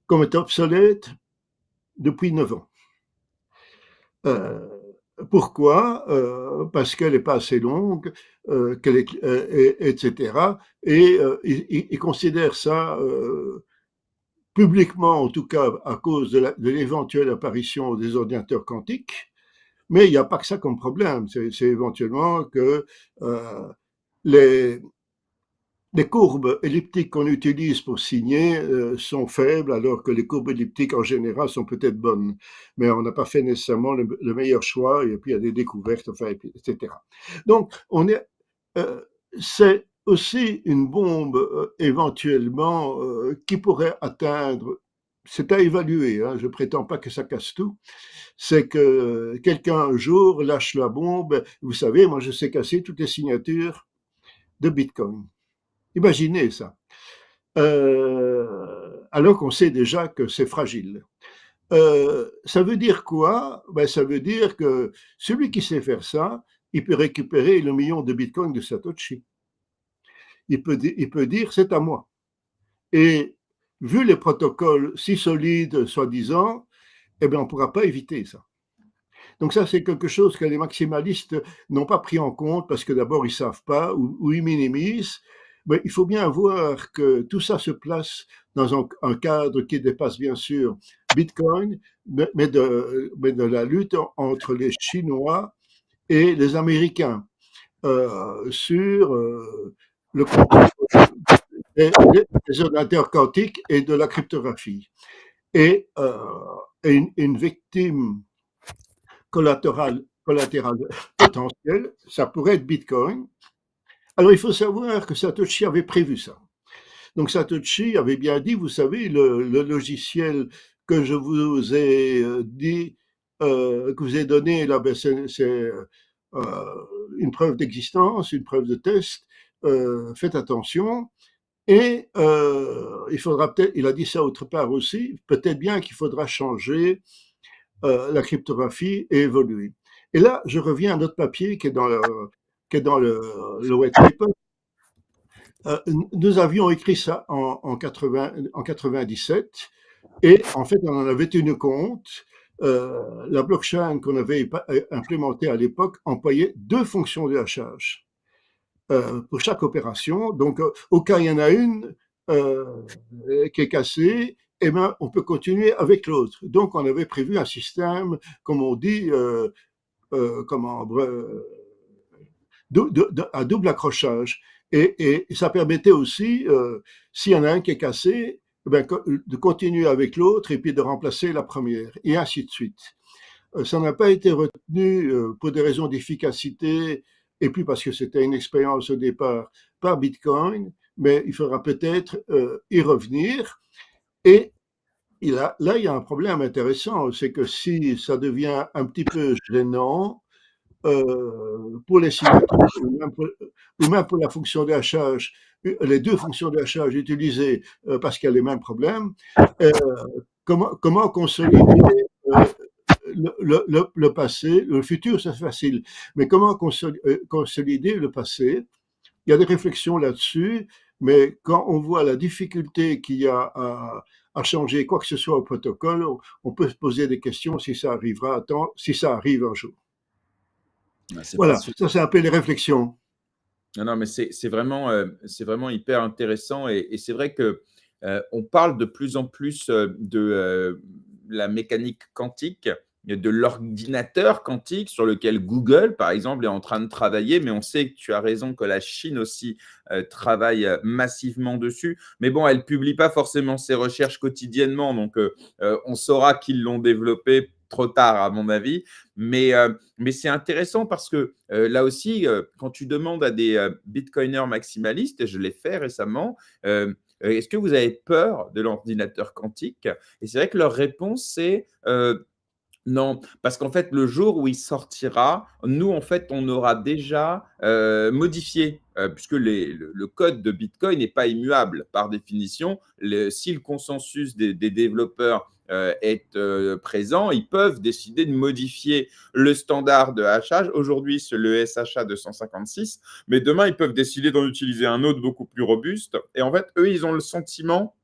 comme étant obsolète depuis 9 ans. Pourquoi? Parce qu'elle n'est pas assez longue, etc. Et ils considèrent ça publiquement, en tout cas, à cause de l'éventuelle apparition des ordinateurs quantiques. Mais il n'y a pas que ça comme problème. C'est éventuellement que les courbes elliptiques qu'on utilise pour signer sont faibles, alors que les courbes elliptiques en général sont peut-être bonnes. Mais on n'a pas fait nécessairement le meilleur choix, et puis il y a des découvertes, enfin, etc. Donc, c'est aussi une bombe éventuellement qui pourrait atteindre, c'est à évaluer, hein, je ne prétends pas que ça casse tout, c'est que quelqu'un un jour lâche la bombe. Vous savez, moi je sais casser toutes les signatures de Bitcoin. Imaginez ça. Alors qu'on sait déjà que c'est fragile. Ça veut dire quoi? Ben, ça veut dire que celui qui sait faire ça, il peut récupérer le million de bitcoins de Satoshi. Il peut dire c'est à moi. Et vu les protocoles si solides, soi-disant, eh bien, on ne pourra pas éviter ça. Donc ça, c'est quelque chose que les maximalistes n'ont pas pris en compte parce que d'abord, ils ne savent pas ou ils minimisent. Mais il faut bien voir que tout ça se place dans un cadre qui dépasse bien sûr Bitcoin, mais de la lutte entre les Chinois et les Américains sur le contrôle des ordinateurs quantiques et de la cryptographie. Et une victime collatérale potentielle, ça pourrait être Bitcoin. Alors il faut savoir que Satoshi avait prévu ça. Donc Satoshi avait bien dit, vous savez, le logiciel que je vous ai dit, que vous ai donné, là, ben, c'est une preuve d'existence, une preuve de test. Faites attention. Et il faudra peut-être, il a dit ça autre part aussi, peut-être bien qu'il faudra changer la cryptographie et évoluer. Et là, je reviens à notre papier qui est dans le white paper. Nous avions écrit ça en 97 et en fait, on en avait tenu compte. La blockchain qu'on avait implémentée à l'époque employait 2 fonctions de hachage pour chaque opération. Donc, au cas où il y en a une qui est cassée, eh ben, on peut continuer avec l'autre. Donc, on avait prévu un système, comme on dit, à double accrochage. Et ça permettait aussi, s'il y en a un qui est cassé, ben, de continuer avec l'autre et puis de remplacer la première, et ainsi de suite. Ça n'a pas été retenu pour des raisons d'efficacité, et puis parce que c'était une expérience au départ par Bitcoin, mais il faudra peut-être y revenir. Et là, il y a un problème intéressant, c'est que si ça devient un petit peu gênant pour les signatures ou même pour la fonction de hachage, les deux fonctions de hachage utilisées parce qu'il y a les mêmes problèmes, euh, comment consolider le passé, le futur, c'est facile, mais comment consolider le passé? Il y a des réflexions là-dessus, mais quand on voit la difficulté qu'il y a à changer quoi que ce soit au protocole, on peut se poser des questions si ça arrivera à temps, si ça arrive un jour. Ah, c'est Voilà, passionnant. ça c'est un peu les réflexions. Non, non, mais c'est vraiment hyper intéressant et c'est vrai que, on parle de plus en plus, la mécanique quantique, de l'ordinateur quantique sur lequel Google, par exemple, est en train de travailler. Mais on sait que tu as raison que la Chine aussi, travaille, massivement dessus. Mais bon, elle publie pas forcément ses recherches quotidiennement, donc on saura qu'ils l'ont développé trop tard à mon avis. Mais c'est intéressant parce que là aussi, quand tu demandes à des bitcoiners maximalistes, et je l'ai fait récemment, est-ce que vous avez peur de l'ordinateur quantique? Et c'est vrai que leur réponse, c'est non, parce qu'en fait, le jour où il sortira, nous, en fait, on aura déjà modifié, puisque le code de Bitcoin n'est pas immuable par définition. Si le consensus des développeurs est présent, ils peuvent décider de modifier le standard de hachage. Aujourd'hui, c'est le SHA 256, mais demain, ils peuvent décider d'en utiliser un autre beaucoup plus robuste. Et en fait, eux, ils ont le sentiment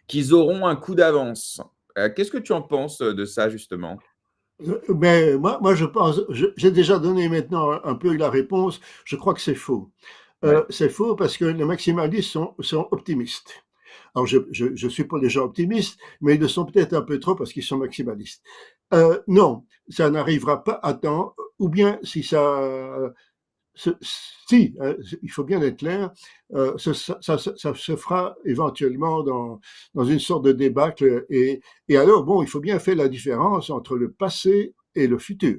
qu'ils auront un coup d'avance. Qu'est-ce que tu en penses de ça, justement? Mais moi je pense, j'ai déjà donné maintenant un peu la réponse, je crois que c'est faux. Ouais. C'est faux parce que les maximalistes sont optimistes. Alors, je suis pas des gens optimistes, mais ils le sont peut-être un peu trop parce qu'ils sont maximalistes. Non, ça n'arrivera pas à temps, ou bien si ça, si, il faut bien être clair, ça se fera éventuellement dans une sorte de débâcle. Et alors, bon, il faut bien faire la différence entre le passé et le futur.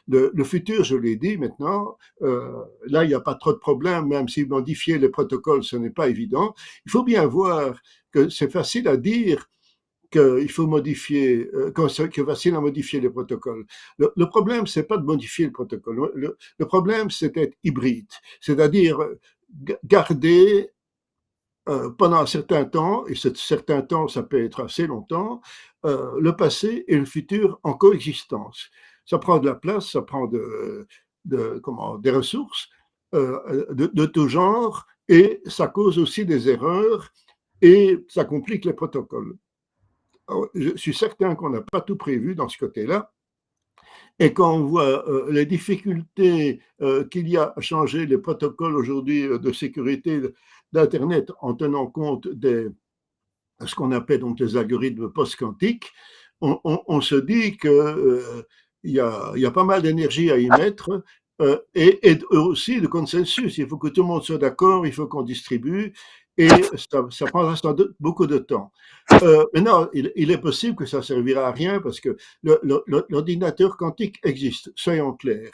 Le futur, je l'ai dit maintenant, là, il n'y a pas trop de problème, même si modifier les protocoles, ce n'est pas évident. Il faut bien voir que c'est facile à dire qu'il faut modifier, que c'est facile à modifier les protocoles. Le problème, c'est pas de modifier le protocole. Le problème, c'est d'être hybride, c'est-à-dire garder pendant un certain temps, et ce certain temps, ça peut être assez longtemps, le passé et le futur en coexistence. Ça prend de la place, ça prend des ressources de tout genre, et ça cause aussi des erreurs, et ça complique les protocoles. Alors, je suis certain qu'on n'a pas tout prévu dans ce côté-là, et quand on voit les difficultés qu'il y a à changer les protocoles aujourd'hui de sécurité d'Internet en tenant compte de ce qu'on appelle donc les algorithmes post-quantiques, on se dit que il y a pas mal d'énergie à y mettre et aussi de consensus. Il faut que tout le monde soit d'accord, il faut qu'on distribue et ça prendra sans doute beaucoup de temps. Maintenant, il est possible que ça servira à rien parce que l'ordinateur quantique existe, soyons clairs.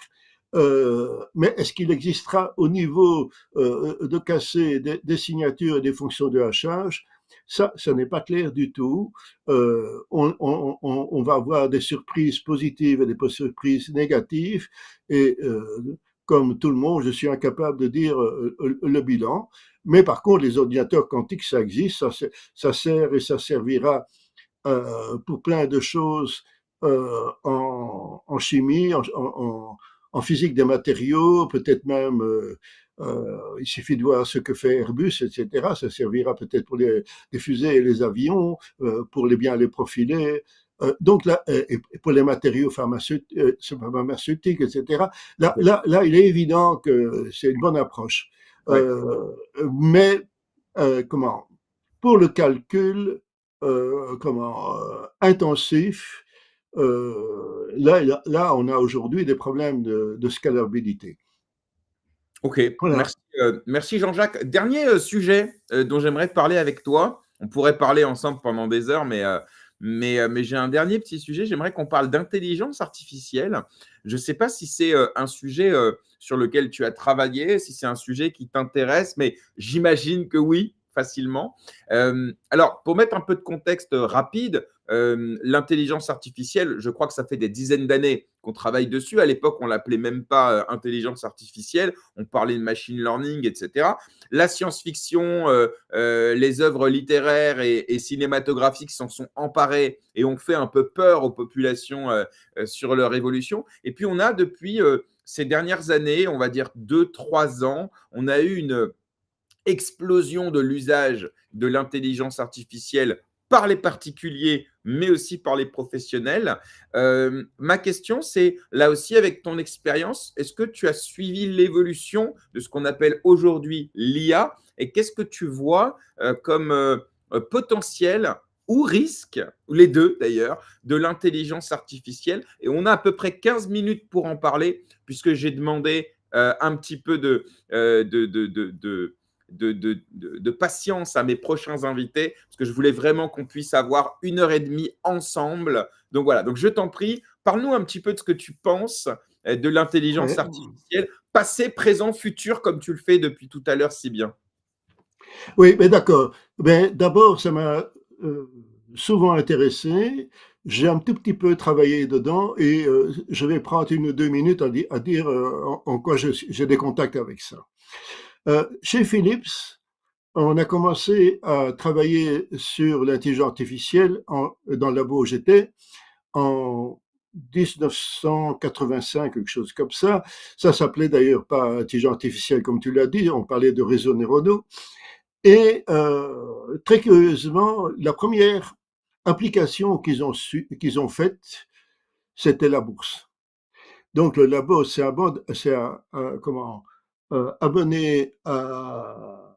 Mais est-ce qu'il existera au niveau de casser des signatures et des fonctions de hachage? Ça n'est pas clair du tout. On va avoir des surprises positives et des surprises négatives. Et comme tout le monde, je suis incapable de dire le bilan. Mais par contre, les ordinateurs quantiques, ça existe, ça sert et ça servira pour plein de choses en chimie, en physique des matériaux, peut-être même il suffit de voir ce que fait Airbus, etc. Ça servira peut-être pour les fusées et les avions, pour bien les profiler. Donc là, et pour les matériaux pharmaceutiques, etc. Là, il est évident que c'est une bonne approche. Ouais. Mais comment pour le calcul intensif, là, on a aujourd'hui des problèmes de scalabilité. OK, Voilà. merci Jean-Jacques. Dernier, sujet, dont j'aimerais te parler avec toi. On pourrait parler ensemble pendant des heures, mais j'ai un dernier petit sujet. J'aimerais qu'on parle d'intelligence artificielle. Je ne sais pas si c'est, un sujet, sur lequel tu as travaillé, si c'est un sujet qui t'intéresse, mais j'imagine que oui. facilement. Alors, pour mettre un peu de contexte rapide, l'intelligence artificielle, je crois que ça fait des dizaines d'années qu'on travaille dessus. À l'époque, on l'appelait même pas intelligence artificielle, on parlait de machine learning, etc. La science-fiction, les œuvres littéraires et cinématographiques s'en sont emparées et ont fait un peu peur aux populations sur leur évolution. Et puis, on a depuis ces dernières années, on va dire 2, 3 ans, on a eu une explosion de l'usage de l'intelligence artificielle par les particuliers, mais aussi par les professionnels. Ma question, c'est, là aussi, avec ton expérience, est-ce que tu as suivi l'évolution de ce qu'on appelle aujourd'hui l'IA et qu'est-ce que tu vois comme potentiel ou risque, ou les deux d'ailleurs, de l'intelligence artificielle? Et on a à peu près 15 minutes pour en parler, puisque j'ai demandé un petit peu de patience à mes prochains invités, parce que je voulais vraiment qu'on puisse avoir 1 heure et demie ensemble. Donc voilà, donc je t'en prie, parle-nous un petit peu de ce que tu penses de l'intelligence Ouais. artificielle, passé, présent, futur, comme tu le fais depuis tout à l'heure si bien. Oui, mais d'accord. Ben, d'abord, ça m'a souvent intéressé. J'ai un tout petit peu travaillé dedans et je vais prendre 1 ou 2 minutes à dire en quoi j'ai des contacts avec ça. Chez Philips, on a commencé à travailler sur l'intelligence artificielle dans le labo où j'étais en 1985, quelque chose comme ça. Ça s'appelait d'ailleurs pas intelligence artificielle comme tu l'as dit, on parlait de réseaux neuronaux. Et très curieusement, la première application qu'ils ont faite, c'était la bourse. Donc le labo s'est abonné à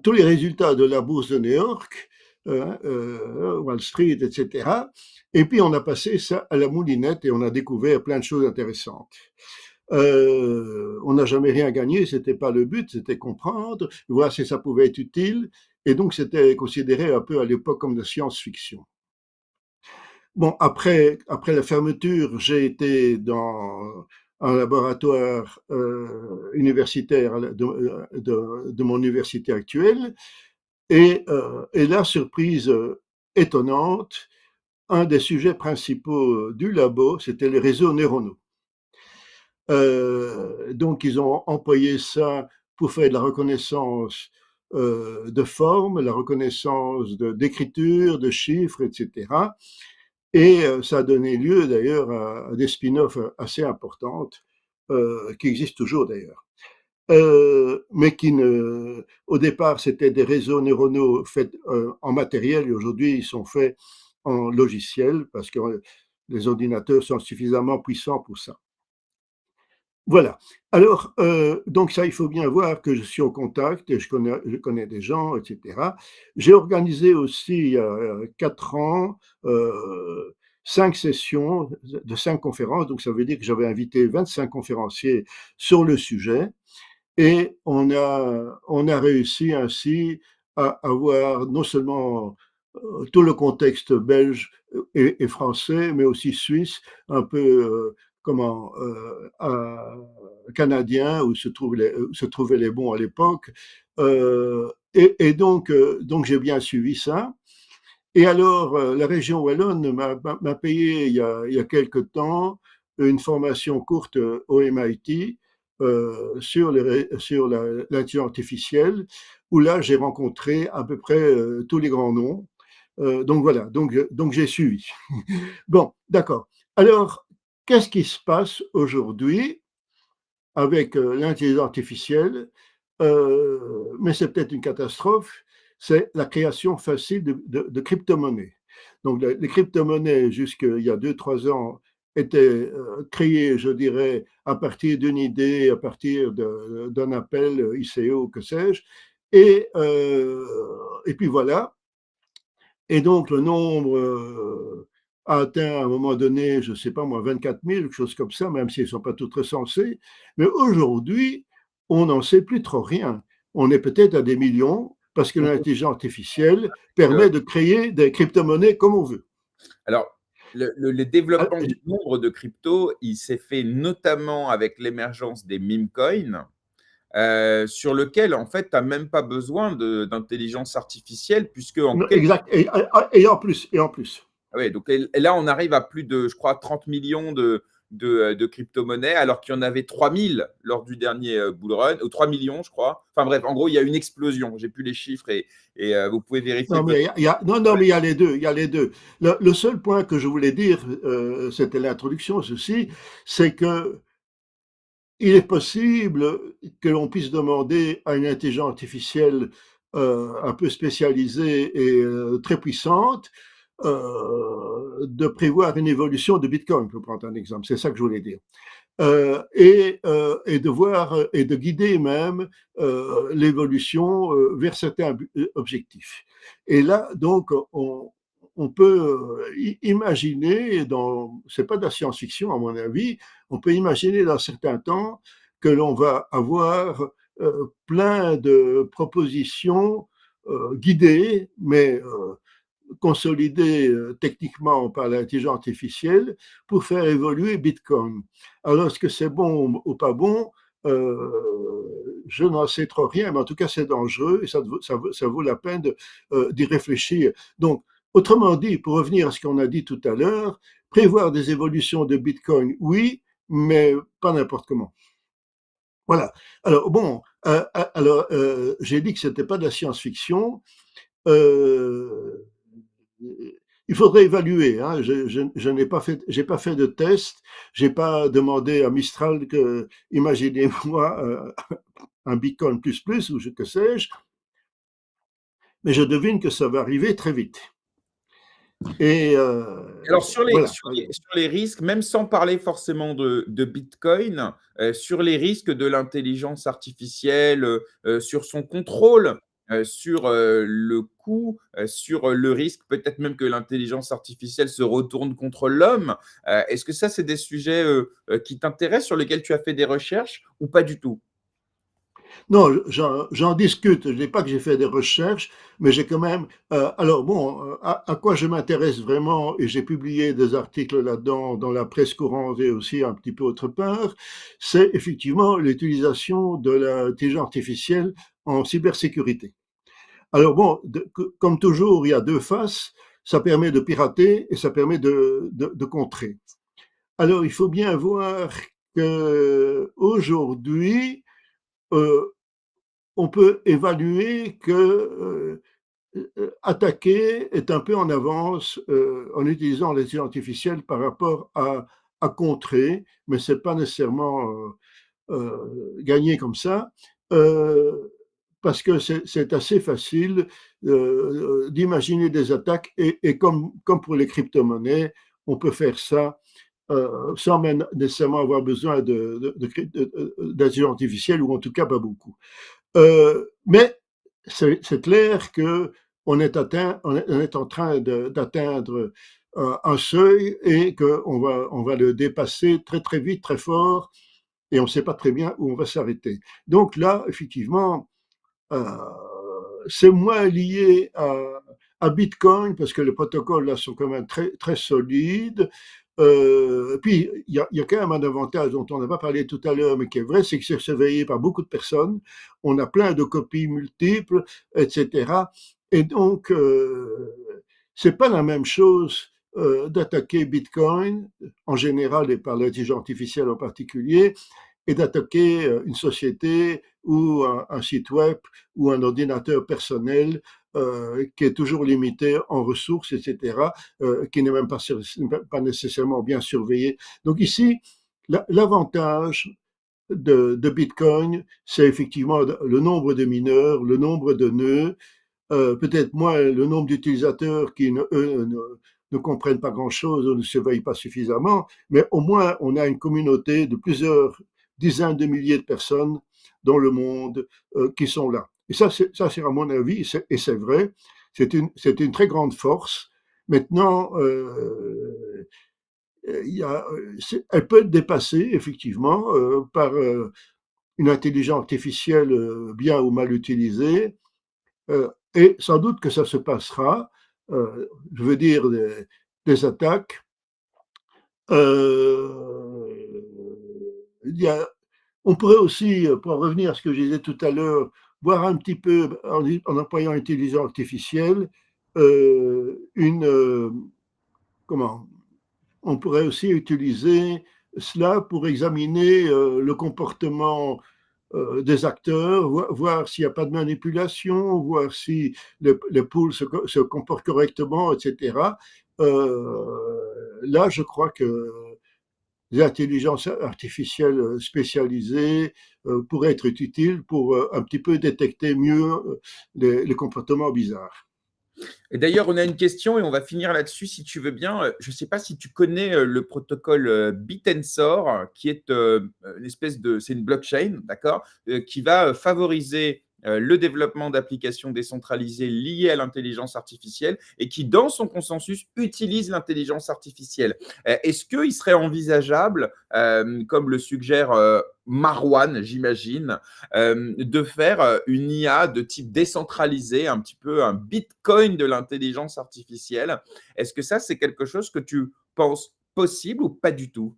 tous les résultats de la bourse de New York, Wall Street, etc. Et puis on a passé ça à la moulinette et on a découvert plein de choses intéressantes. On n'a jamais rien gagné, c'était pas le but, c'était comprendre, voir si ça pouvait être utile, et donc c'était considéré un peu à l'époque comme de science-fiction. Bon, après la fermeture, j'ai été dans un laboratoire universitaire de mon université actuelle, et la surprise étonnante, un des sujets principaux du labo, c'était les réseaux neuronaux. Donc, ils ont employé ça pour faire de la reconnaissance de forme, la reconnaissance d'écriture, de chiffres, etc. Et ça a donné lieu d'ailleurs à des spin-offs assez importantes, qui existent toujours d'ailleurs. Mais au départ, c'était des réseaux neuronaux faits en matériel et aujourd'hui, ils sont faits en logiciel parce que les ordinateurs sont suffisamment puissants pour ça. Voilà. Alors, donc ça, il faut bien voir que je suis au contact et je connais des gens, etc. J'ai organisé aussi, il y a 4 ans, 5 sessions de 5 conférences. Donc ça veut dire que j'avais invité 25 conférenciers sur le sujet et on a réussi ainsi à avoir non seulement, tout le contexte belge et français, mais aussi suisse, un peu, comment, canadien où se trouvaient les bons à l'époque. Et donc j'ai bien suivi ça. Et alors, la région wallonne m'a payé il y a quelque temps une formation courte au MIT sur l'intelligence artificielle, où là j'ai rencontré à peu près tous les grands noms. Donc voilà, donc j'ai suivi. Bon, d'accord. Alors, qu'est-ce qui se passe aujourd'hui avec l'intelligence artificielle? Mais c'est peut-être une catastrophe, c'est la création facile de crypto-monnaies. Donc les crypto-monnaies, jusqu'il y a 2, 3 ans, étaient créées, je dirais, à partir d'une idée, à partir d'un appel ICO, que sais-je. Et puis voilà. Et donc le nombre a atteint à un moment donné, je ne sais pas moi, 24 000, quelque chose comme ça, même s'ils ne sont pas tous recensés. Mais aujourd'hui, on n'en sait plus trop rien. On est peut-être à des millions parce que l'intelligence artificielle permet de créer des crypto-monnaies comme on veut. Alors, le Ah, développement du nombre de cryptos, il s'est fait notamment avec l'émergence des meme coins. sur lequel, en fait, tu as même pas besoin d'intelligence artificielle puisque en Non, quelques exact. Et en plus. ah ouais, donc et là, on arrive à plus de, je crois, 30 millions de crypto-monnaies, alors qu'il y en avait 3000 lors du dernier bull run, ou 3 millions, je crois. Enfin bref, en gros, il y a une explosion. J'ai plus les chiffres et vous pouvez vérifier Non, peut-être. mais mais il y a les deux. Il y a les deux. Le seul point que je voulais dire, c'était l'introduction, ceci, c'est que il est possible que l'on puisse demander à une intelligence artificielle un peu spécialisée et très puissante de prévoir une évolution de Bitcoin, pour prendre un exemple. C'est ça que je voulais dire. Et de voir et de guider même l'évolution vers certains objectifs. Et là, donc, on peut imaginer, c'est pas de la science-fiction à mon avis, on peut imaginer dans certains temps que l'on va avoir plein de propositions guidées, mais consolidé techniquement par l'intelligence artificielle pour faire évoluer Bitcoin. Alors, est-ce que c'est bon ou pas bon? Je n'en sais trop rien, mais en tout cas, c'est dangereux et ça vaut la peine d'y réfléchir. Donc, autrement dit, pour revenir à ce qu'on a dit tout à l'heure, prévoir des évolutions de Bitcoin, oui, mais pas n'importe comment. Voilà. Alors, bon, j'ai dit que ce n'était pas de la science-fiction. Euh, il faudrait évaluer. Hein. Je n'ai pas fait, j'ai pas fait de test. J'ai pas demandé à Mistral que, imaginez-moi, un Bitcoin plus plus ou que sais-je. Mais je devine que ça va arriver très vite. Et Alors voilà. sur les risques, même sans parler forcément de Bitcoin, sur les risques de l'intelligence artificielle, sur son contrôle, sur, le coût, sur, le risque peut-être même que l'intelligence artificielle se retourne contre l'homme, est-ce que ça, c'est des sujets, qui t'intéressent, sur lesquels tu as fait des recherches ou pas du tout? Non, j'en discute. Je ne dis pas que j'ai fait des recherches, mais j'ai quand même. Alors bon, à quoi je m'intéresse vraiment, et j'ai publié des articles là-dedans dans la presse courante et aussi un petit peu autre part, c'est effectivement l'utilisation de l'intelligence artificielle en cybersécurité. Alors bon, comme toujours, il y a deux faces. Ça permet de pirater et ça permet de contrer. Alors il faut bien voir que aujourd'hui, euh, on peut évaluer que attaquer est un peu en avance en utilisant l'intelligence artificielle par rapport à contrer, mais c'est pas nécessairement gagné comme ça, euh, parce que c'est assez facile d'imaginer des attaques et comme pour les crypto-monnaies, on peut faire ça sans même nécessairement avoir besoin d'intelligence artificielle, ou en tout cas pas beaucoup. Mais c'est clair que on est en train d'atteindre un seuil et on va le dépasser très très vite, très fort, et on ne sait pas très bien où on va s'arrêter. Donc là, effectivement, euh, c'est moins lié à Bitcoin parce que les protocoles là sont quand même très, très solides. Puis, il y a quand même un avantage dont on n'a pas parlé tout à l'heure, mais qui est vrai, c'est que c'est surveillé par beaucoup de personnes. On a plein de copies multiples, etc. Et donc, c'est pas la même chose d'attaquer Bitcoin en général et par l'intelligence artificielle en particulier, et d'attaquer une société ou un site web ou un ordinateur personnel qui est toujours limité en ressources, etc., qui n'est même pas nécessairement bien surveillé. Donc ici, l'avantage de Bitcoin, c'est effectivement le nombre de mineurs, le nombre de nœuds, peut-être moins le nombre d'utilisateurs qui, eux, ne comprennent pas grand-chose ou ne surveillent pas suffisamment, mais au moins on a une communauté de plusieurs dizaines de milliers de personnes dans le monde qui sont là. Et ça, c'est à mon avis, et c'est vrai, c'est une très grande force. Maintenant, elle peut être dépassée, effectivement, par une intelligence artificielle bien ou mal utilisée, et sans doute que ça se passera, je veux dire, des attaques. Il y a On pourrait aussi, pour en revenir à ce que je disais tout à l'heure, voir un petit peu, en employant l'intelligence artificielle, comment on pourrait aussi utiliser cela pour examiner le comportement des acteurs, voir s'il n'y a pas de manipulation, voir si les poules se comportent correctement, etc. Là, je crois que les intelligences artificielles spécialisées pourraient être utiles pour un petit peu détecter mieux les comportements bizarres. Et d'ailleurs, on a une question et on va finir là-dessus si tu veux bien. Je ne sais pas si tu connais le protocole Bitensor, qui est une espèce de, c'est une blockchain, d'accord, qui va favoriser le développement d'applications décentralisées liées à l'intelligence artificielle et qui, dans son consensus, utilise l'intelligence artificielle. Est-ce qu'il serait envisageable, comme le suggère Marwan, j'imagine, de faire une IA de type décentralisé, un petit peu un bitcoin de l'intelligence artificielle? Est-ce que ça, c'est quelque chose que tu penses possible ou pas du tout?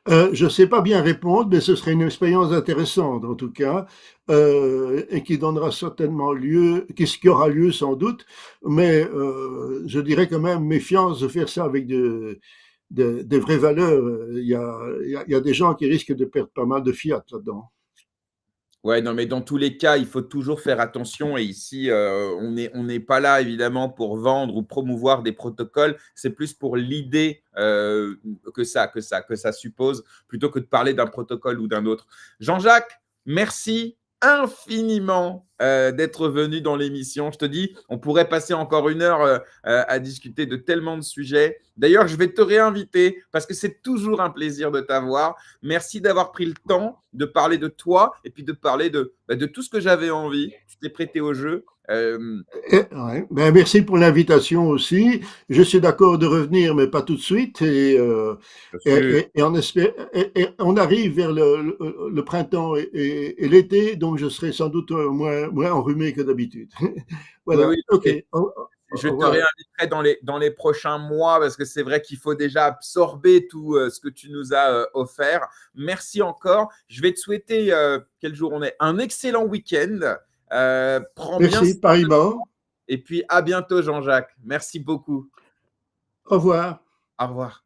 Je ne sais pas bien répondre, mais ce serait une expérience intéressante en tout cas, et qui donnera certainement lieu, qui aura lieu sans doute, mais je dirais quand même méfiance de faire ça avec des vraies valeurs. Il y a des gens qui risquent de perdre pas mal de fiat là-dedans. Ouais, non, mais dans tous les cas, il faut toujours faire attention. Et ici, on n'est pas là, évidemment, pour vendre ou promouvoir des protocoles. C'est plus pour l'idée que ça suppose, plutôt que de parler d'un protocole ou d'un autre. Jean-Jacques, merci infiniment d'être venu dans l'émission. Je te dis, on pourrait passer encore une heure à discuter de tellement de sujets. D'ailleurs, je vais te réinviter parce que c'est toujours un plaisir de t'avoir. Merci d'avoir pris le temps de parler de toi et puis de parler de tout ce que j'avais envie. Tu t'es prêté au jeu. Ouais. Ben, merci pour l'invitation aussi. Je suis d'accord de revenir, mais pas tout de suite. Et on arrive vers le printemps et l'été, donc je serai sans doute moins enrhumé que d'habitude. Oui, Voilà. oui, OK. Au je te revoir. réinviterai dans les prochains mois parce que c'est vrai qu'il faut déjà absorber tout ce que tu nous as offert. Merci encore. Je vais te souhaiter, quel jour on est, un excellent week-end. Prends bien Merci, soin de toi pareillement. et puis à bientôt, Jean-Jacques. Merci beaucoup. Au revoir. Au revoir.